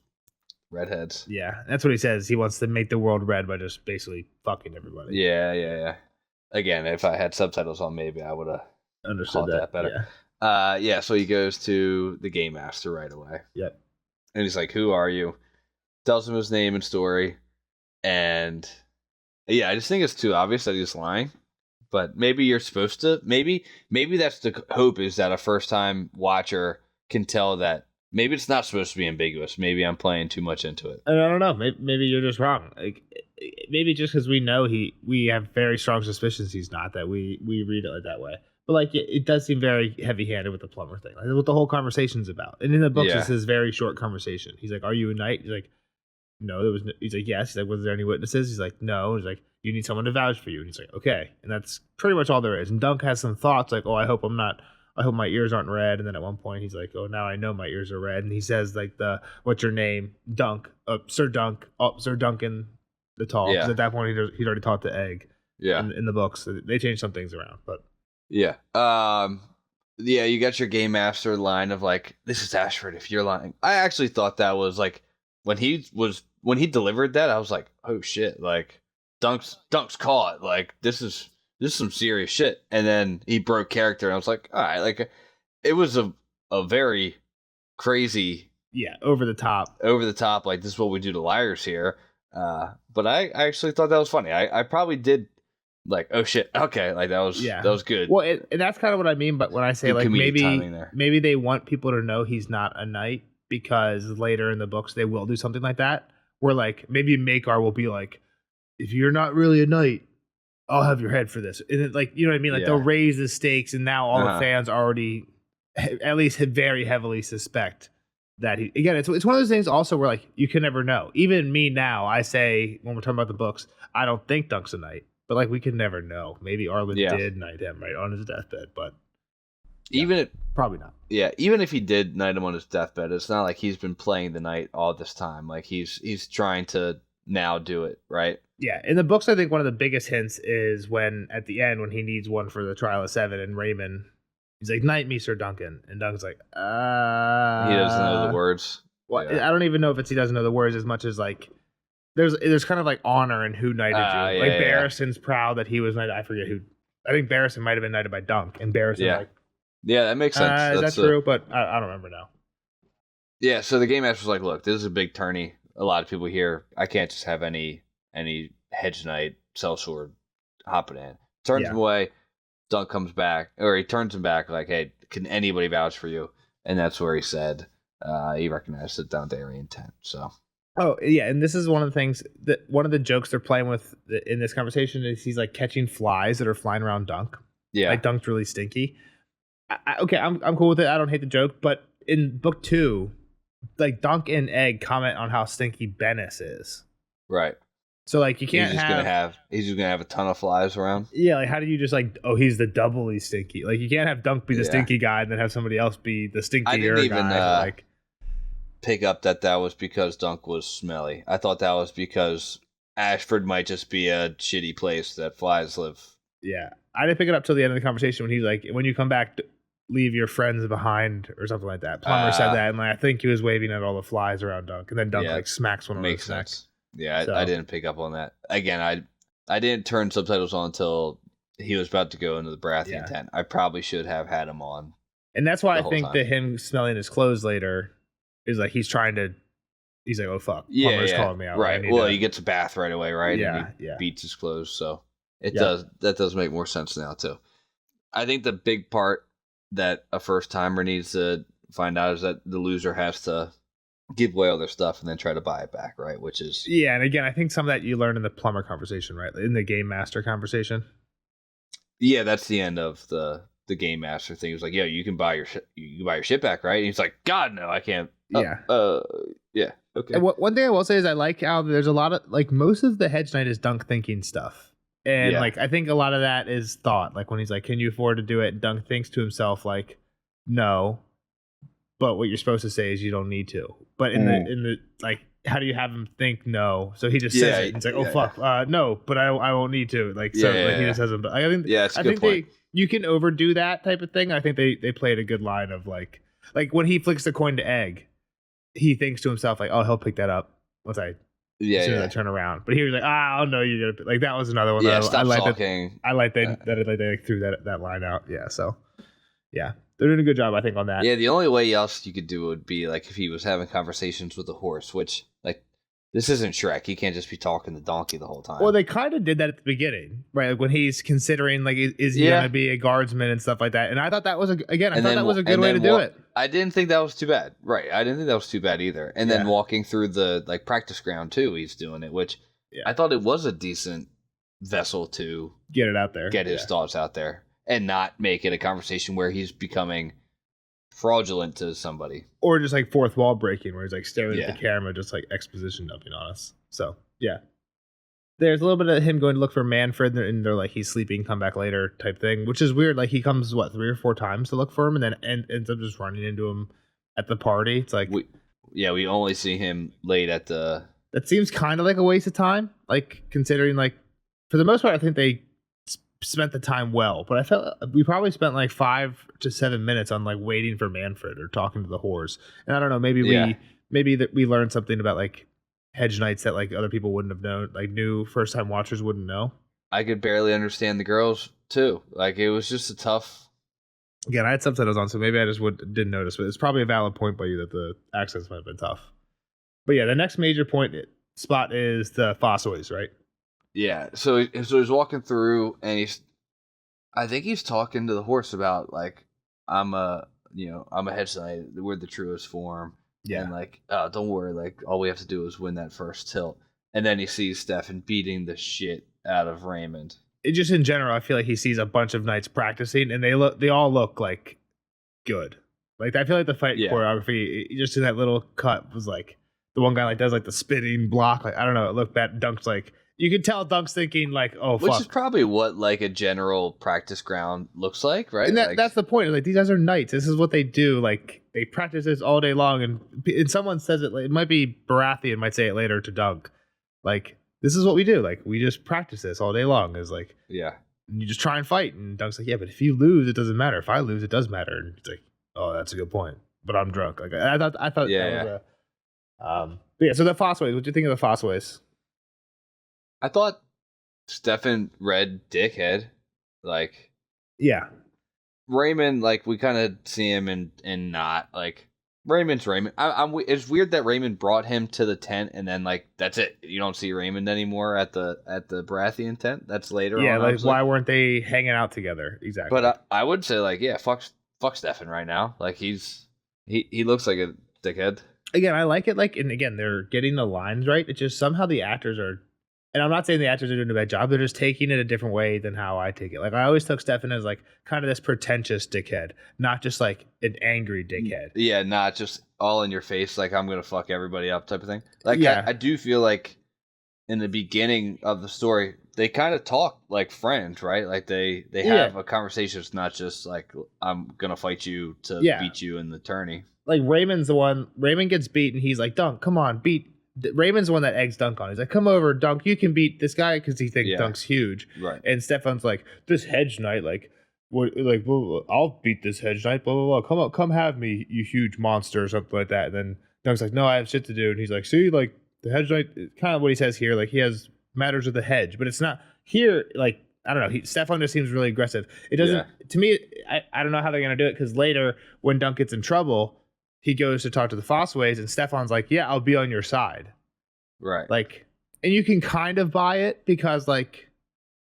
redheads. Yeah, that's what he says. He wants to make the world red by just basically fucking everybody. Yeah. Again, if I had subtitles on, maybe I would have Understood caught that better. Yeah. So he goes to the game master right away. Yep. And he's like, "Who are you?" Tells him his name and story, and yeah, I just think it's too obvious that he's lying. But maybe you're supposed to. Maybe that's the hope, is that a first time watcher can tell that maybe it's not supposed to be ambiguous. Maybe I'm playing too much into it. And I don't know. Maybe you're just wrong. Like, maybe just because we know we have very strong suspicions he's not, that we read it like that way. But like it does seem very heavy-handed with the plumber thing. Like what the whole conversation's about. And in the books, it's this very short conversation. He's like, "Are you a knight?" He's like, "No." He's like, "Yes." He's like, "Was there any witnesses?" He's like, "No." He's like, "You need someone to vouch for you." And he's like, "Okay." And that's pretty much all there is. And Dunk has some thoughts like, "Oh, I hope my ears aren't red." And then at one point he's like, "Oh, now I know my ears are red." And he says like "What's your name?" Dunk, Sir Dunk, Sir Duncan the Tall. Yeah. Because at that point he'd already taught the egg. Yeah. In the books, so they changed some things around, but yeah. Yeah, you got your game master line of like, "This is Ashford if you're lying." I actually thought that was like when he delivered that, I was like, "Oh shit, like Dunk's caught. Like this is some serious shit." And then he broke character and I was like, "All right, like it was a very crazy, over the top, like this is what we do to liars here." But I actually thought that was funny. I probably did like, "Oh shit, okay," like that was good. Well, and that's kind of what I mean. But when I say Good like comedic timing there. maybe they want people to know he's not a knight, because later in the books they will do something like that, where like maybe Makar will be like, "If you're not really a knight, I'll have your head for this." And it, like, you know what I mean? Like they'll raise the stakes, and now all the fans already at least very heavily suspect that he. Again, it's one of those things also where like you can never know. Even me now, I say when we're talking about the books, I don't think Dunk's a knight. But like we can never know. Maybe Arlen did knight him right on his deathbed, but probably not. Yeah, even if he did knight him on his deathbed, it's not like he's been playing the knight all this time. Like he's trying to now do it, right? Yeah, in the books, I think one of the biggest hints is when at the end when he needs one for the trial of 7, and Raymond, he's like, "Knight me, Sir Duncan," and Duncan's like, he doesn't know the words. Well, I don't even know if he doesn't know the words as much as like. There's kind of like honor in who knighted you. Like Barristan's proud that he was knighted. I forget who. I think Barristan might have been knighted by Dunk, and Barristan like, yeah, that makes sense. Is that true? But I don't remember now. Yeah, so the game master was like, "Look, this is a big tourney. A lot of people here. I can't just have any Hedge Knight sellsword hopping in." Turns him away. Dunk comes back, or he turns him back like, "Hey, can anybody vouch for you?" And that's where he said he recognized the Dondarian tent. So. Oh yeah, and this is one of the things that one of the jokes they're playing with in this conversation is he's like catching flies that are flying around Dunk. Yeah, like Dunk's really stinky. Okay, I'm cool with it. I don't hate the joke, but in book 2, like Dunk and Egg comment on how stinky Bennis is. Right. So like you can't he's just gonna have a ton of flies around. Yeah, like how do you just like, oh, he's the doubly stinky? Like you can't have Dunk be the stinky guy and then have somebody else be the stinkier I didn't even, guy. Like pick up that was because Dunk was smelly. I thought that was because Ashford might just be a shitty place that flies live. Yeah, I didn't pick it up till the end of the conversation when he's like, "When you come back, leave your friends behind," or something like that. Plumber said that, and like, I think he was waving at all the flies around Dunk, and then Dunk like smacks one on his neck. Yeah, I didn't pick up on that. Again, I didn't turn subtitles on until he was about to go into the Baratheon tent. I probably should have had him on. And that's why I think that him smelling his clothes later is like he's like, "Oh fuck, Plumber's calling me out." Right. Well, he gets a bath right away, right? Yeah, and he beats his clothes, so that does make more sense now too. I think the big part that a first timer needs to find out is that the loser has to give away all their stuff and then try to buy it back, right? Which is Yeah, and again, I think some of that you learn in the plumber conversation, right? In the game master conversation. yeah, that's the end of the game master thing. It was like, yeah, you can buy your you can buy your shit back, right? And he's like, God, no, I can't. Yeah. Yeah. Okay. And one thing I will say is I like how there's a lot of like most of the Hedge Knight is Dunk thinking stuff. And Yeah. like I think a lot of that is thought. Like when he's like, can you afford to do it? Dunk thinks to himself like, no. But what you're supposed to say is you don't need to. But in the like, how do you have him think no? So he just says it. He's like, oh fuck, no, but I won't need to. Like so like, he just has him. I think it's a good point. you can overdo that type of thing. I think they played a good line of like when he flicks the coin to egg, he thinks to himself like, oh, he'll pick that up once I as soon as I turn around. But he was like, oh no, you're gonna like that was another one. Yeah, that stop I talking. I like that they threw that line out. Yeah, so yeah. They're doing a good job, I think, on that. Yeah, the only way else you could do it would be like if he was having conversations with the horse, which like this isn't Shrek. He can't just be talking to Donkey the whole time. Well, they kind of did that at the beginning, right? Like when he's considering like is he gonna be a guardsman and stuff like that. And I thought that was a good way to do it. I didn't think that was too bad. Right. I didn't think that was too bad either. And then walking through the like practice ground too, he's doing it, which I thought it was a decent vessel to get it out there. Get his thoughts out there. And not make it a conversation where he's becoming fraudulent to somebody. Or just like fourth wall breaking where he's like staring at the camera, just like exposition dumping on us. So, yeah. There's a little bit of him going to look for Manfred and they're like, he's sleeping, come back later type thing, which is weird. Like he comes, 3 or 4 times to look for him and then ends up just running into him at the party. It's like... we only see him late at the... That seems kind of like a waste of time. Like considering like, for the most part, I think they spent the time well, but I felt we probably spent like 5 to 7 minutes on like waiting for Manfred or talking to the horse. And I don't know, maybe we learned something about like Hedge Knights that like other people wouldn't have known, like new first time watchers wouldn't know. I could barely understand the girls too. Like it was just a tough. Again, I had subtitles on, so maybe I just didn't notice. But it's probably a valid point by you that the accents might have been tough. But yeah, the next major spot is the Fossoys, right? Yeah, so he's walking through, and I think he's talking to the horse about like, I'm a Hedge Knight, we're the truest form, and like, oh, don't worry, like all we have to do is win that first tilt, and then he sees Stefan beating the shit out of Raymond. Just in general, I feel like he sees a bunch of knights practicing, and they all look like good. Like I feel like the fight choreography, just in that little cut, was like the one guy like does like the spinning block, like I don't know, it looked bad. Dunk's like. You can tell Dunk's thinking like, "Oh, fuck." Which is probably what like a general practice ground looks like, right? And like, that's the point. Like these guys are knights. This is what they do. Like they practice this all day long. And someone says it. Like, it might be Baratheon might say it later to Dunk. Like this is what we do. Like we just practice this all day long. Is like you just try and fight. And Dunk's like, yeah, but if you lose, it doesn't matter. If I lose, it does matter. And it's like, oh, that's a good point. But I'm drunk. Like I thought that was a. But yeah. So the Fossoys. What do you think of the Fossoys? I thought. Stefan read dickhead, like Raymond, like we kind of see him and not like Raymond's Raymond. It's weird that Raymond brought him to the tent and then like that's it. You don't see Raymond anymore at the Baratheon tent. That's later. Yeah, on, like why weren't they hanging out together? Exactly. But I would say like fuck Stefan right now. Like he looks like a dickhead. Again, I like it. Like and again, they're getting the lines right. It's just somehow the actors are. And I'm not saying the actors are doing a bad job. They're just taking it a different way than how I take it. Like I always took Stefan as like kind of this pretentious dickhead, not just like an angry dickhead. Yeah, not just all in your face, like I'm gonna fuck everybody up type of thing. Like I do feel like in the beginning of the story, they kind of talk like friends, right? Like they have a conversation. It's not just like I'm gonna fight you to beat you in the tourney. Like Raymond's the one. Raymond gets beat, and he's like, "Dunk, come on, beat." Raymond's the one that eggs Dunk on. He's like, come over, Dunk, you can beat this guy because he thinks Dunk's huge. Right. And Stefan's like, this Hedge Knight, like, what, like, well, I'll beat this Hedge Knight, blah, blah, blah. Come have me, you huge monster, or something like that. And then Dunk's like, no, I have shit to do. And he's like, see, like, the Hedge Knight, kind of what he says here, like, he has matters of the hedge. But it's not here, like, I don't know. Stefan just seems really aggressive. It doesn't, to me, I don't know how they're going to do it because later when Dunk gets in trouble, he goes to talk to the Fossoys, and Stefan's like, yeah, I'll be on your side. Right. Like, and you can kind of buy it because, like,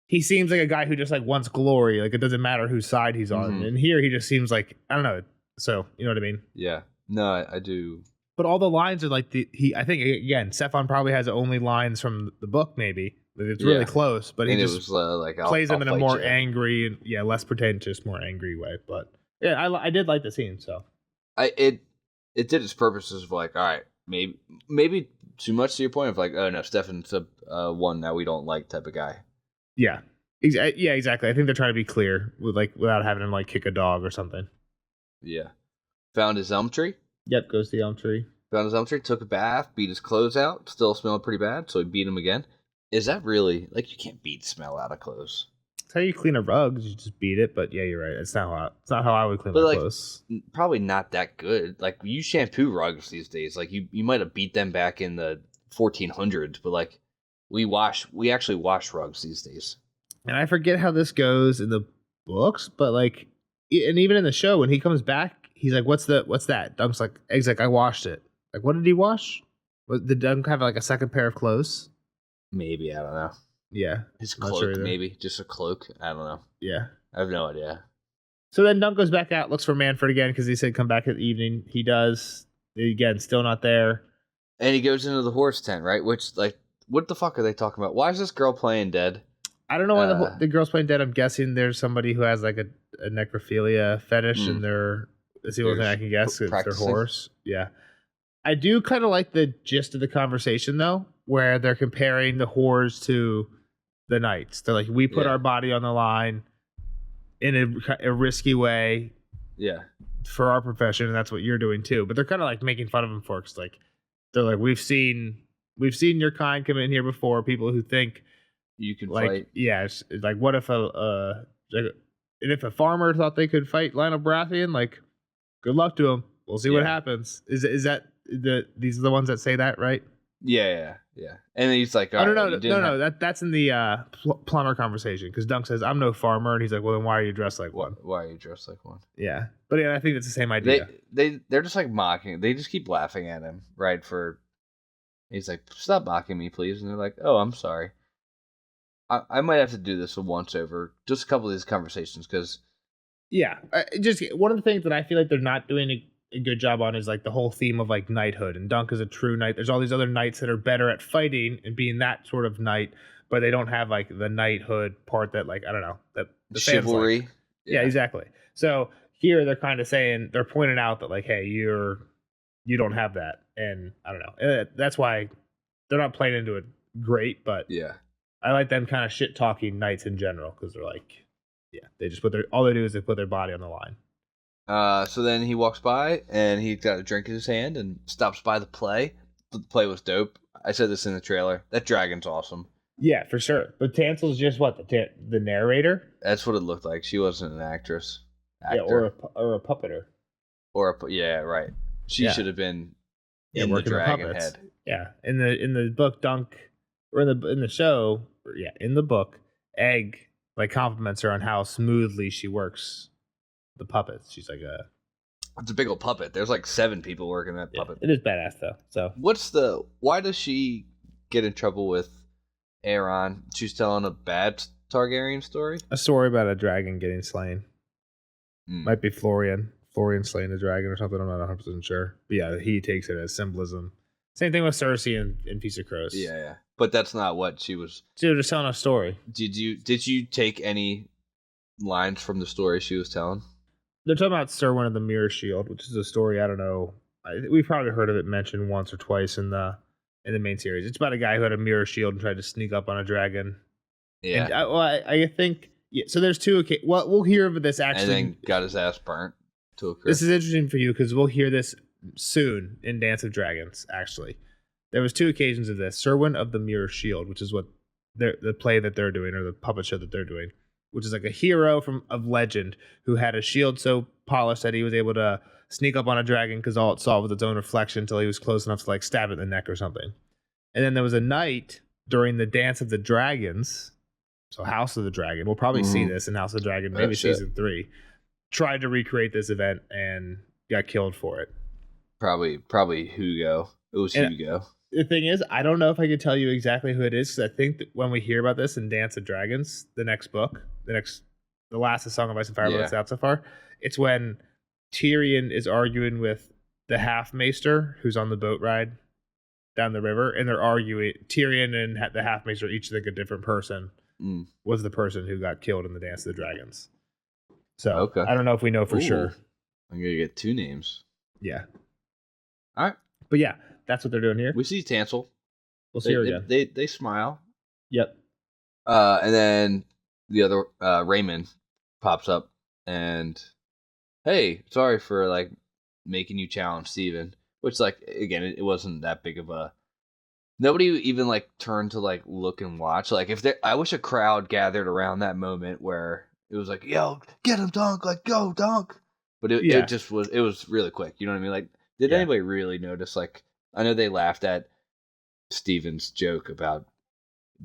he seems like a guy who just, like, wants glory. Like, it doesn't matter whose side he's on. And here he just seems like, I don't know. So, you know what I mean? Yeah. No, I do. But all the lines are like I think again, Stephon probably has only lines from the book. Maybe it's really close, but he just like plays them in a more you. angry and less pretentious, more angry way. But yeah, I did like the scene. So it did its purposes of like, all right, maybe too much to your point of like, oh no, Stefan's a one that we don't like type of guy. Yeah, yeah, exactly. I think they're trying to be clear without having him like kick a dog or something. Yeah, found his elm tree. Yep, goes to the elm tree. Found his elm tree, took a bath, beat his clothes out, still smelling pretty bad, so he beat him again. Is that really like you can't beat smell out of clothes? That's how you clean a rug. You just beat it. But yeah, you're right. It's not how I would clean my clothes. Probably not that good. Like you shampoo rugs these days. Like you might have beat them back in the 1400s, but like we actually wash rugs these days. And I forget how this goes in the books, but like, and even in the show when he comes back, he's like, "What's that?" Dunk's like, "Eggs." Like, I washed it. Like, what did he wash? Did Dunk have like a second pair of clothes? Maybe, I don't know. Yeah, his cloak, maybe just a cloak. I don't know. Yeah, I have no idea. So then Dunk goes back out, looks for Manfred again because he said come back at the evening. He does. Again, still not there. And he goes into the horse tent, right? Which, like, what the fuck are they talking about? Why is this girl playing dead? I don't know why the girl's playing dead. I'm guessing there's somebody who has like a necrophilia fetish, and that's the only thing I can guess. It's their horse. Yeah. I do kind of like the gist of the conversation, though, where they're comparing the whores to the knights. They're like, we put our body on the line in a risky way for our profession, and that's what you're doing, too. But they're kind of like making fun of them for it, 'cause like, they're like, we've seen your kind come in here before, people who think you can like, fight. Yeah, it's like, what if if a farmer thought they could fight Lionel Baratheon? Like, good luck to him. We'll see what happens. Is that these are the ones that say that, right? Yeah. And then he's like, no. That's in the plumber conversation, because Dunk says, "I'm no farmer," and he's like, "Well, then why are you dressed like one?" Why are you dressed like one? Yeah, but yeah, I think it's the same idea. They're just like mocking. They just keep laughing at him, right? He's like, "Stop mocking me, please," and they're like, "Oh, I'm sorry." I might have to do this a once over, just a couple of these conversations, because just one of the things that I feel like they're not doing a good job on is like the whole theme of like knighthood, and Dunk is a true knight. There's all these other knights that are better at fighting and being that sort of knight, but they don't have like the knighthood part that, like, I don't know, that the chivalry. Like. Yeah, exactly. So here they're kind of saying, they're pointing out that like, hey, you don't have that, and I don't know. That's why they're not playing into it great, but I like them kind of shit talking knights in general, because they're like, they just all they do is they put their body on the line. So then he walks by, and he's got a drink in his hand, and stops by the play. The play was dope. I said this in the trailer. That dragon's awesome. Yeah, for sure. But Tansel's just what, the narrator? That's what it looked like. She wasn't an actress. Yeah, or a puppeter. Right. She should have been in the dragon head. Yeah, in the book, Dunk, or in the show, in the book, Egg like compliments her on how smoothly she works the puppets. She's like it's a big old puppet. There's like 7 people working that puppet. It is badass though. So why does she get in trouble with Aaron? She's telling a bad Targaryen story? A story about a dragon getting slain. Might be Florian slaying a dragon or something. I'm not 100% sure. But yeah, he takes it as symbolism. Same thing with Cersei in Piece of Crows. Yeah. But that's not what she was. She was just telling a story. Did you take any lines from the story she was telling? They're talking about Serwyn of the Mirror Shield, which is a story, I don't know. We've probably heard of it mentioned once or twice in the main series. It's about a guy who had a mirror shield and tried to sneak up on a dragon. Yeah. And I think, so there's 2 occasions. Well, we'll hear of this actually. And then got his ass burnt to a crisp. This is interesting for you, because we'll hear this soon in Dance of Dragons, actually. There was 2 occasions of this. Serwyn of the Mirror Shield, which is what the play that they're doing, or the puppet show that they're doing, which is like a hero of legend who had a shield so polished that he was able to sneak up on a dragon because all it saw was its own reflection until he was close enough to like stab it in the neck or something. And then there was a knight during the Dance of the Dragons, so House of the Dragon. We'll probably see this in House of the Dragon, maybe season 3. Tried to recreate this event and got killed for it. Probably Hugo. It was Hugo. The thing is, I don't know if I could tell you exactly who it is, because I think that when we hear about this in Dance of Dragons, the next book, the last of Song of Ice and Fire, that's out so far, it's when Tyrion is arguing with the half maester who's on the boat ride down the river, and they're arguing. Tyrion and the half maester each think a different person was the person who got killed in the Dance of the Dragons. So I don't know if we know for sure. I'm gonna get 2 names. Yeah. All right. But yeah, that's what they're doing here. We see Tansel. We'll see her again. They smile. Yep. And then the other Raymond pops up and, hey, sorry for like making you challenge Steven. Which, like, again, it wasn't that big of a. Nobody even like turned to like look and watch. Like, I wish a crowd gathered around that moment where it was like, yo, get him, Dunk, like, go, Dunk. But it just was. It was really quick. You know what I mean? Like, did anybody really notice? Like, I know they laughed at Steven's joke about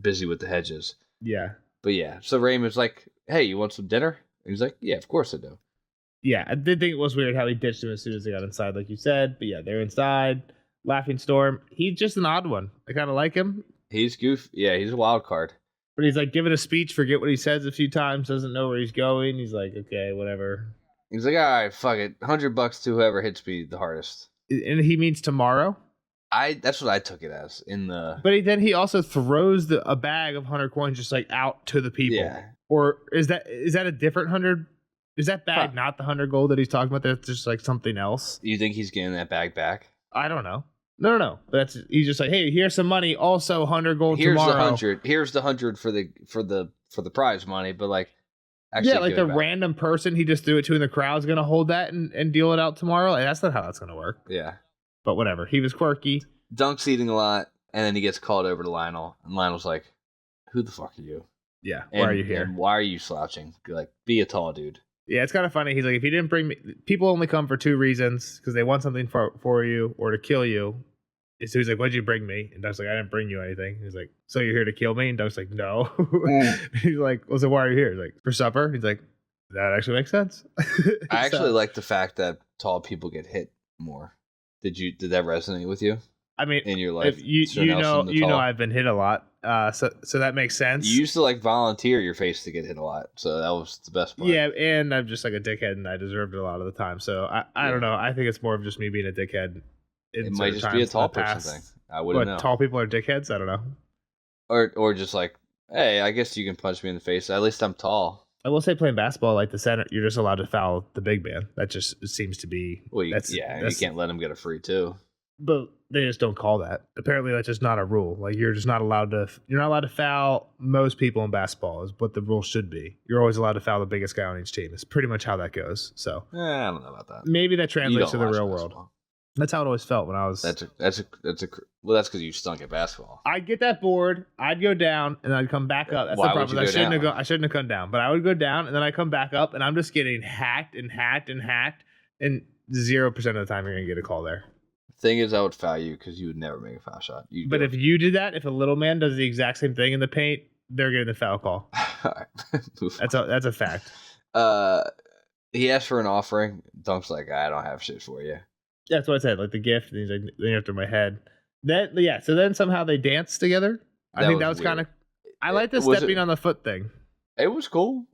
busy with the hedges. Yeah. But yeah, so Raymond's like, hey, you want some dinner? And he's like, yeah, of course I do. Yeah, I did think it was weird how he ditched him as soon as they got inside, like you said. But yeah, they're inside. Laughing Storm. He's just an odd one. I kind of like him. He's goofy. Yeah, he's a wild card. But he's like giving a speech, forget what he says a few times, doesn't know where he's going. He's like, okay, whatever. He's like, all right, fuck it. $100 to whoever hits me the hardest. And he means tomorrow? That's what I took it as But then he also throws a bag of 100 coins just like out to the people. Yeah. Or is that a different 100? Is that bag not the 100 gold that he's talking about? That's just like something else. You think he's getting that bag back? I don't know. No. But he's just like, hey, here's some money. Also 100 gold Here's tomorrow. the 100. Here's the 100 for the prize money. But like, actually, yeah, like the random person he just threw it to in the crowd's gonna hold that and deal it out tomorrow. Like, that's not how that's gonna work. Yeah. But whatever. He was quirky. Dunk's eating a lot, and then he gets called over to Lionel, and Lionel's like, "Who the fuck are you? Yeah, why are you here? And why are you slouching? Like, be a tall dude." Yeah, it's kind of funny. He's like, if you didn't bring me, people only come for 2 reasons, because they want something for you or to kill you. So he's like, what'd you bring me? And Dunk's like, I didn't bring you anything. He's like, so you're here to kill me? And Dunk's like, no. He's like, well, so why are you here? He's like, for supper? He's like, that actually makes sense. I actually like the fact that tall people get hit more. Did that resonate with you? I mean, in your life, you know, I've been hit a lot, so that makes sense. You used to like volunteer your face to get hit a lot, so that was the best part. Yeah, and I'm just like a dickhead, and I deserved it a lot of the time. So I don't know. I think it's more of just me being a dickhead. It might just be a tall person thing. I wouldn't know. Tall people are dickheads. I don't know. Or just like, hey, I guess you can punch me in the face. At least I'm tall. I will say, playing basketball, like the center, you're just allowed to foul the big man. That just seems to be. Well, you can't let him get a free too. But they just don't call that. Apparently, that's just not a rule. Like, you're just not allowed to. You're not allowed to foul most people in basketball. Is what the rule should be. You're always allowed to foul the biggest guy on each team. It's pretty much how that goes. So I don't know about that. Maybe that translates to the real world. That's how it always felt when I was. That's because you stunk at basketball. I'd get that board. I'd go down and I'd come back up. That's the problem. I shouldn't have come down, but I would go down and then I come back up and I'm just getting hacked, and 0% of the time you're gonna get a call there. Thing is, I would foul you because you would never make a foul shot. But if you did that, if a little man does the exact same thing in the paint, they're getting the foul call. That's a fact. He asked for an offering. Dunk's like, I don't have shit for you. Yeah, that's what I said. Like the gift, and he's like, then after my head. So then somehow they danced together. I think that was kind of. I like the stepping on the foot thing. It was cool.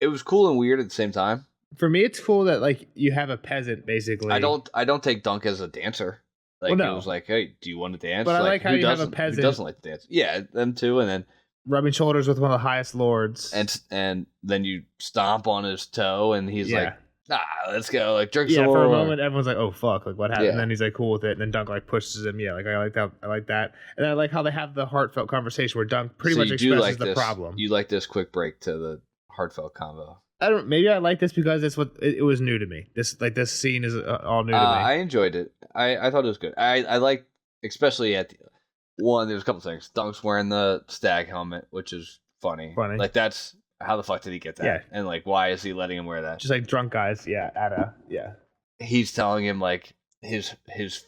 It was cool and weird at the same time. For me, it's cool that like you have a peasant basically. I don't take Dunk as a dancer. Like, well, no. It was like, hey, do you want to dance? But I like how you have a peasant who doesn't like to dance. Yeah, them too, and then rubbing shoulders with one of the highest lords, and then you stomp on his toe, and he's like, let's go, like drink some more. For a moment, everyone's like, oh fuck, like what happened? Yeah. And then he's like cool with it, and then Dunk like pushes him. Yeah, like I like that, and I like how they have the heartfelt conversation where Dunk pretty much expresses the problem. You like this quick break to the heartfelt combo. Maybe I like this because it's what it was new to me. This scene is all new to me. I enjoyed it. I thought it was good. I like, especially at there's a couple things. Dunk's wearing the stag helmet, which is funny. Like, that's how the fuck did he get that? Yeah. And like, why is he letting him wear that? Just like drunk guys. Yeah. He's telling him like his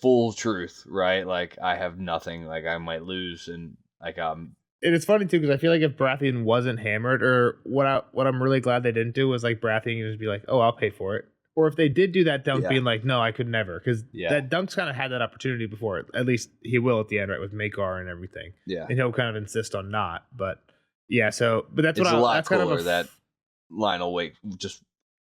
full truth, right? Like, I have nothing. Like, I might lose, and like And it's funny too because I feel like if Baratheon wasn't hammered, or what I'm really glad they didn't do was like Baratheon just be like, oh, I'll pay for it. Or if they did do that, Dunk being like, no, I could never, because that Dunk's kind of had that opportunity before. At least he will at the end, right, with Maekar and everything. Yeah, and he'll kind of insist on not. But yeah, so that's it's what a lot cooler that Lionel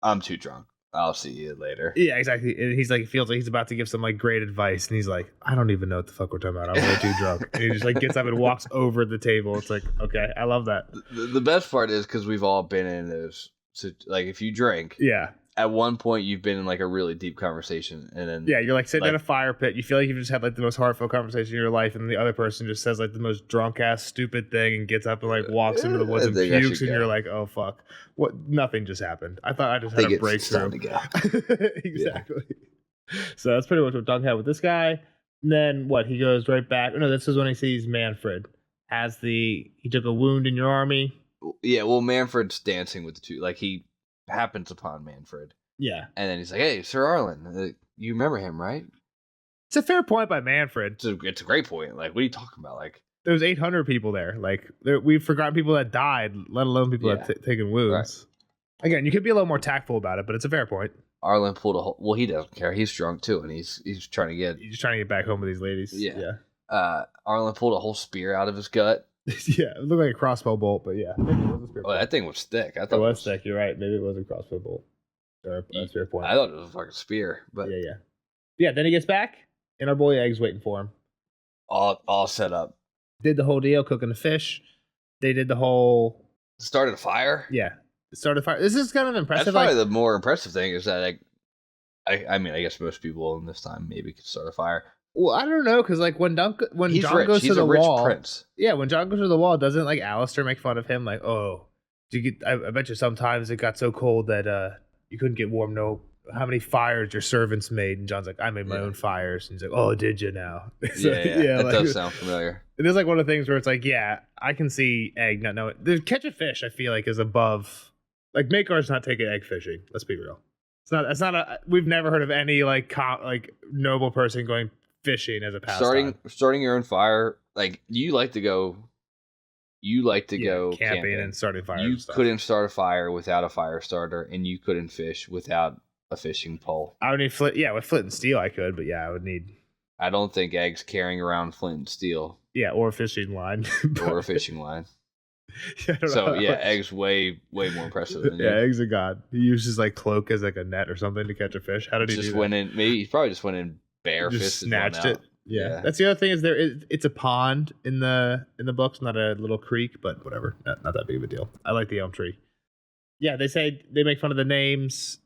I'm too drunk. I'll see you later. Yeah, exactly. And he's like, feels like he's about to give some like great advice, and he's like, I don't even know what the fuck we're talking about. I'm way too drunk. And he just like gets up and walks over the table. It's like, okay, I love that. The best part is because we've all been in those. So, like, if you drink, Yeah, at one point you've been in like a really deep conversation, and then yeah. You're like sitting Like- in a fire pit. You feel like you've just had like the most heartfelt conversation in your life, and the other person just says like the most drunk ass stupid thing and gets up and like walks into the woods I and think I pukes, should and go. you're like, oh fuck, what? Nothing just happened. I thought I just I had think a it's time breakthrough. to go. Exactly. So that's pretty much what Doug had with this guy. And then what? He goes right back. No, this is when he sees Manfred. He took a wound in your army. Yeah, well, Manfred's dancing with the two. Like, he happens upon Manfred, Yeah. and then he's like, "Hey, Sir Arlen, you remember him, right?" It's a fair point by Manfred. It's a great point. Like, what are you talking about? Like, There was 800 people there. Like, we've forgotten people that died, let alone people that taken wounds. Right. Again, you could be a little more tactful about it, but it's a fair point. Arlen pulled a whole. Well, he doesn't care. He's drunk too, and he's trying to get. He's just trying to get back home with these ladies. Yeah. Arlen pulled a whole spear out of his gut. Yeah, it looked like a crossbow bolt, but yeah. Maybe it was a spear Oh, bolt. that thing was thick. I thought It was thick. You're right. Maybe it was a crossbow bolt. Or a spear point. I thought it was a fucking spear, but Yeah. Yeah, then he gets back, and our boy Egg's waiting for him. all set up. Did the whole deal, cooking the fish. They did the whole... Started a fire. Yeah. Started fire. This is kind of impressive. That's probably the more impressive thing is that like, I mean, I guess most people in this time maybe could start a fire. Well, I don't know, because like when He's John rich. goes He's to the a rich wall... prince. Yeah, when John goes to the wall, doesn't like Alistair make fun of him? Like, oh, I bet you sometimes it got so cold that you couldn't get warm. No, how many fires your servants made? And John's like, I made my own fires. And he's like, oh, did you now? So, That like, does sound familiar. It is like one of the things where it's like, yeah, I can see Egg not knowing. The catch a fish, I feel like, is above. Like, Makar's not taking egg fishing. Let's be real. It's not a. We've never heard of any like noble person going fishing as a pastime. Starting your own fire. Like you like to go camping and starting fires. You and stuff. couldn't start a fire without a fire starter, and you couldn't fish without a fishing pole. I would need flint. Yeah, with flint and steel, I could, but yeah, I would need. I don't think Egg's carrying around flint and steel Yeah, or a fishing line. or a fishing line. I don't So know. yeah, Egg's way more impressive than Yeah, you. Egg's a god. He uses like cloak as like a net or something to catch a fish. How did he Just do that? went in. Maybe he probably just went in bare Just fisted. snatched it. Yeah. Yeah. That's the other thing is it's a pond in the books, not a little creek, but whatever. Not that big of a deal. I like the elm tree. Yeah, they say they make fun of the names.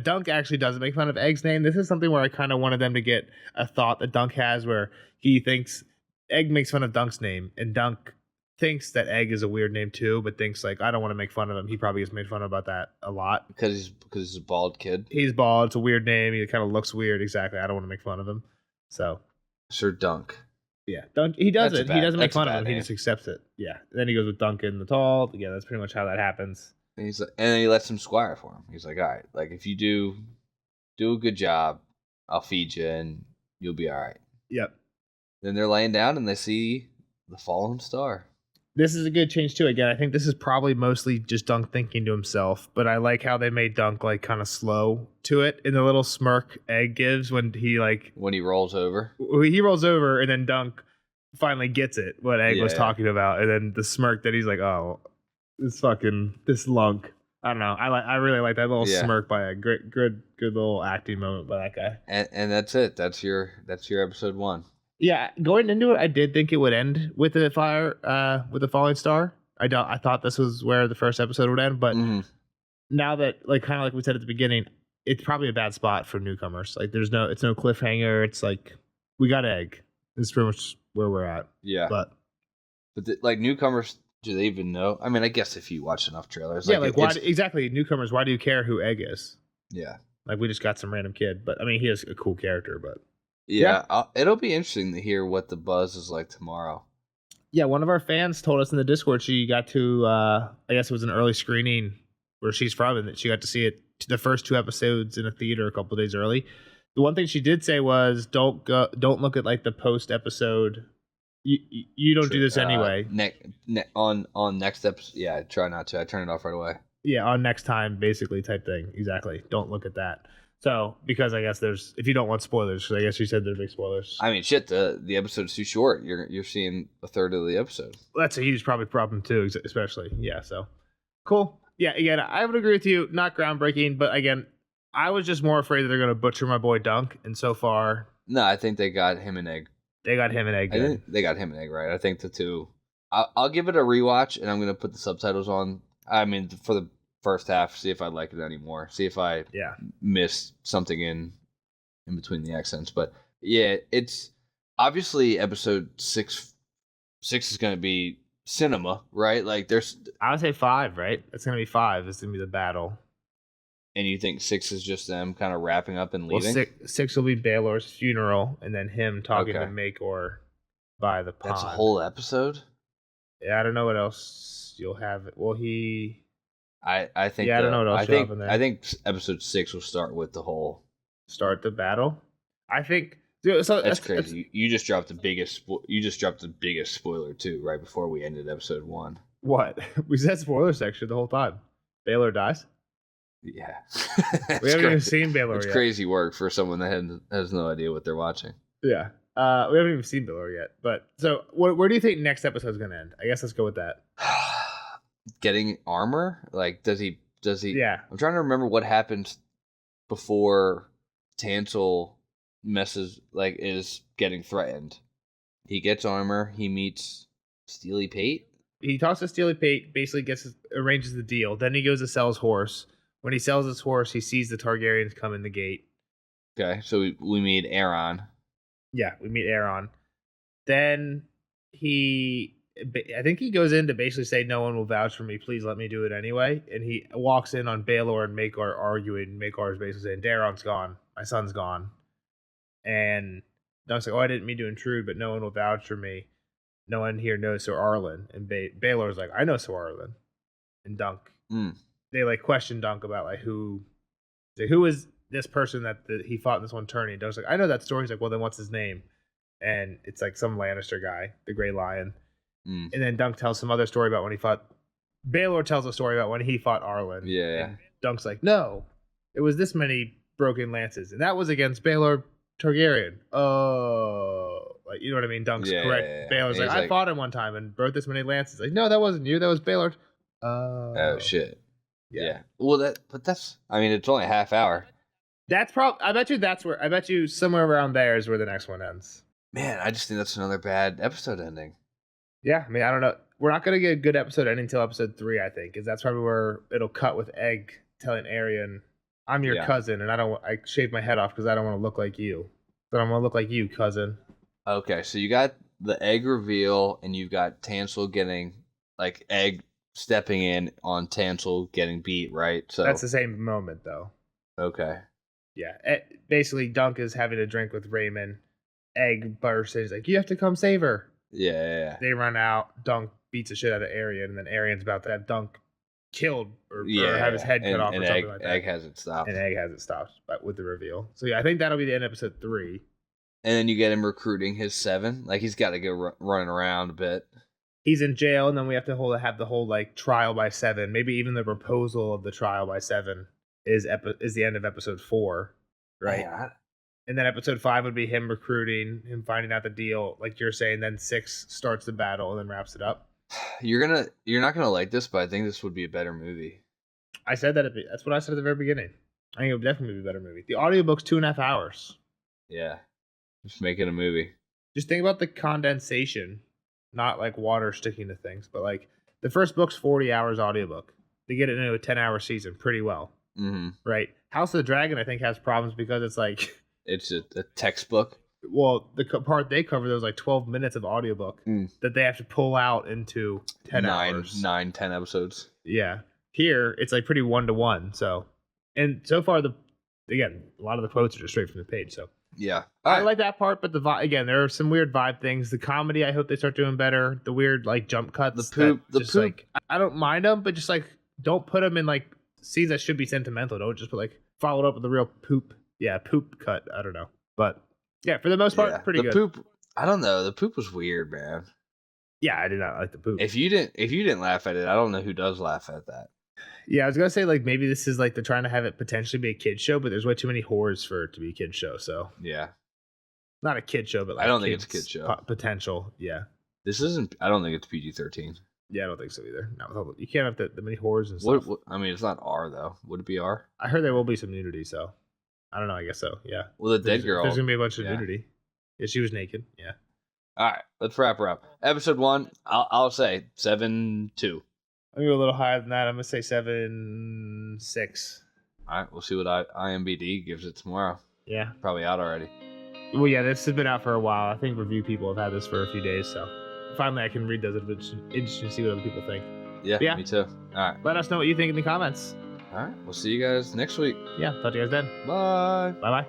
Dunk actually doesn't make fun of Egg's name. This is something where I kind of wanted them to get a thought that Dunk has where he thinks Egg makes fun of Dunk's name, and Dunk thinks that Egg is a weird name too, but thinks like, I don't want to make fun of him. He probably gets made fun of about that a lot. Because he's a bald kid. He's bald. It's a weird name. He kind of looks weird. Exactly. I don't want to make fun of him. So Sir Dunk. yeah, Dunk. He does That's it. a He bad- doesn't make that's a fun of bad him. He name. just accepts it. Yeah. Then he goes with Duncan the Tall. Yeah, that's pretty much how that happens. And he's like, and then he lets him squire for him. He's like, all right, like if you do a good job, I'll feed you and you'll be all right. Yep. Then they're laying down and they see the fallen star. This is a good change too. Again, I think this is probably mostly just Dunk thinking to himself, but I like how they made Dunk like kind of slow to it in the little smirk Egg gives when he like When he rolls over. he rolls over and then Dunk finally gets it what Egg was Yeah. talking about, and then the smirk that he's like, oh, this lunk. I don't know. I really like that little Yeah. smirk by Egg. Good little acting moment by that guy. And that's it. That's your episode 1. Yeah, going into it, I did think it would end with the with the falling star. I thought this was where the first episode would end, but Mhm. now that like kind of like we said at the beginning, it's probably a bad spot for newcomers. Like it's no cliffhanger. It's like we got Egg. This is pretty much where we're at. Yeah. But Like newcomers, do they even know? I mean, I guess if you watch enough trailers. yeah, like why it's- exactly newcomers? Why do you care who Egg is? Yeah. Like we just got some random kid, but I mean he is a cool character. But Yeah. It'll be interesting to hear what the buzz is like tomorrow. yeah, one of our fans told us in the Discord she got to I guess it was an early screening where she's from, and that she got to see it the first 2 episodes in a theater a couple of days early. The one thing she did say was don't look at like the post episode. You don't do this anyway. On next episode, yeah, I try not to. I turn it off right away. Yeah, on next time basically type thing. Exactly. Don't look at that. So because I guess if you don't want spoilers, because I guess you said they're big spoilers. I mean, shit, the episode's too short. You're seeing a third of the episode. That's a huge probably problem too, especially. Yeah, so cool. Yeah, again, I would agree with you. Not groundbreaking, but again, I was just more afraid that they're going to butcher my boy Dunk, and so far No, I think they got him and Egg. they got him and Egg. I think they got him and Egg right. I think the two. I'll give it a rewatch, and I'm gonna put the subtitles on. I mean, for the first half, see if I like it anymore. See if I missed something in between the accents. But yeah, it's obviously episode 6. 6 is gonna be cinema, right? Like there's. I would say 5, right? It's going to be 5. It's going to be the battle. And you think 6 is just them kind of wrapping up and leaving? Well, 6 will be Baylor's funeral, and then him talking to Makor by the pond. That's a whole episode? Yeah, I don't know what else you'll have. Well, I think. Yeah, I don't know what else you'll have in there. I think episode 6 will start with the whole. Start the battle? I think. So that's crazy. You just dropped the biggest. You just dropped the biggest spoiler too, right before we ended episode 1. What? We said spoiler section the whole time. Baylor dies? Yeah. We haven't even seen Baylor yet. It's crazy work for someone that has no idea what they're watching. Yeah. We haven't even seen Baylor yet. But so where do you think next episode is going to end? I guess let's go with that. Getting armor? Like, does he? Yeah. I'm trying to remember what happened before Tansel is getting threatened. He gets armor. He meets Steely Pate. He talks to Steely Pate, basically arranges the deal. Then he goes to sell his horse. When he sells his horse, he sees the Targaryens come in the gate. Okay, so we meet Aaron. Yeah, we meet Aaron. Then I think he goes in to basically say, no one will vouch for me. Please let me do it anyway. And he walks in on Baelor and Makor arguing. Makor is basically saying, Daron's gone. My son's gone. And Dunk's like, oh, I didn't mean to intrude, but no one will vouch for me. No one here knows Sir Arlen. And Baelor's like, I know Sir Arlen. And Dunk. They like question Dunk about like who is this person that he fought in this one tourney. And Dunk's like, I know that story. He's like, well, then what's his name? And it's like some Lannister guy, the Grey Lion. And then Dunk tells some other story about when he fought. Baelor tells a story about when he fought Arlen. Yeah. And Dunk's like, no, it was this many broken lances, and that was against Baelor Targaryen. Oh, like you know what I mean? Dunk's correct. Yeah. Baelor's like, I fought him one time and broke this many lances. Like, no, that wasn't you. That was Baelor. Oh shit. Yeah. Well, I mean, it's only a half hour. That's I bet you somewhere around there is where the next one ends. Man, I just think that's another bad episode ending. Yeah, I mean, I don't know. We're not gonna get a good episode ending until episode 3, I think, because that's probably where it'll cut with Egg telling Aryan, "I'm your cousin, and I shaved my head off because I don't want to look like you. But I'm gonna look like you, cousin." Okay, so you got the Egg reveal, and you've got Tansel getting like Egg stepping in on Tansel getting beat, right? So that's the same moment, though. Okay. Yeah, basically, Dunk is having a drink with Raymond. Egg bursts in. He's like, "You have to come save her." Yeah. They run out. Dunk beats the shit out of Aryan, and then Aryan's about to have Dunk killed or have his head cut off or something like that. Egg hasn't stopped. And Egg hasn't stopped with the reveal. So yeah, I think that'll be the end of episode 3. And then you get him recruiting his 7. Like he's got to go running around a bit. He's in jail, and then we have to have the whole like trial by 7. Maybe even the proposal of the trial by 7 is the end of episode 4, right? Yeah. And then episode 5 would be him recruiting, him finding out the deal, like you're saying. Then 6 starts the battle and then wraps it up. You're not gonna like this, but I think this would be a better movie. I said that. That's what I said at the very beginning. I think it would definitely be a better movie. The audiobook's 2.5 hours. Yeah, just make it a movie. Just think about the condensation, not like water sticking to things, but like the first book's 40 hours audiobook. They get it into a 10-hour season pretty well, right? House of the Dragon, I think, has problems because it's like. It's a textbook. Well, the part they cover, there was like 12 minutes of audiobook that they have to pull out into 10 hours. 10 episodes. Yeah. Here, it's like pretty 1-to-1. So, and so far, again, a lot of the quotes are just straight from the page. So, yeah. I like that part, but again, there are some weird vibe things. The comedy, I hope they start doing better. The weird like jump cuts. The poop. Like, I don't mind them, but just like, don't put them in like scenes that should be sentimental. Don't just put like, followed up with the real poop. Yeah, poop cut. I don't know. But yeah, for the most part, pretty good. The poop, I don't know. The poop was weird, man. Yeah, I did not like the poop. If you didn't laugh at it, I don't know who does laugh at that. Yeah, I was gonna say like maybe this is like they're trying to have it potentially be a kid's show, but there's way too many whores for it to be a kid's show. So yeah, not a kid show, but like I don't think it's a kid show. Potential. Yeah, this isn't. I don't think it's PG-13. Yeah, I don't think so either. Not with all you can't have the many whores and stuff. What? I mean, it's not R though. Would it be R? I heard there will be some nudity, so I don't know. I guess so. Yeah. Well, the dead girl. There's gonna be a bunch of yeah. nudity. Yeah, she was naked. Yeah. All right, let's wrap her up. Episode 1, I'll say 7-2. I'm gonna go a little higher than that. I'm gonna say 7-6. All right, we'll see what IMBD gives it tomorrow. Yeah. Probably out already. Well, yeah, this has been out for a while. I think review people have had this for a few days, so finally I can read those. It's interesting to see what other people think. Yeah, me too. All right. Let us know what you think in the comments. All right, we'll see you guys next week. Yeah, talk to you guys then. Bye. Bye-bye.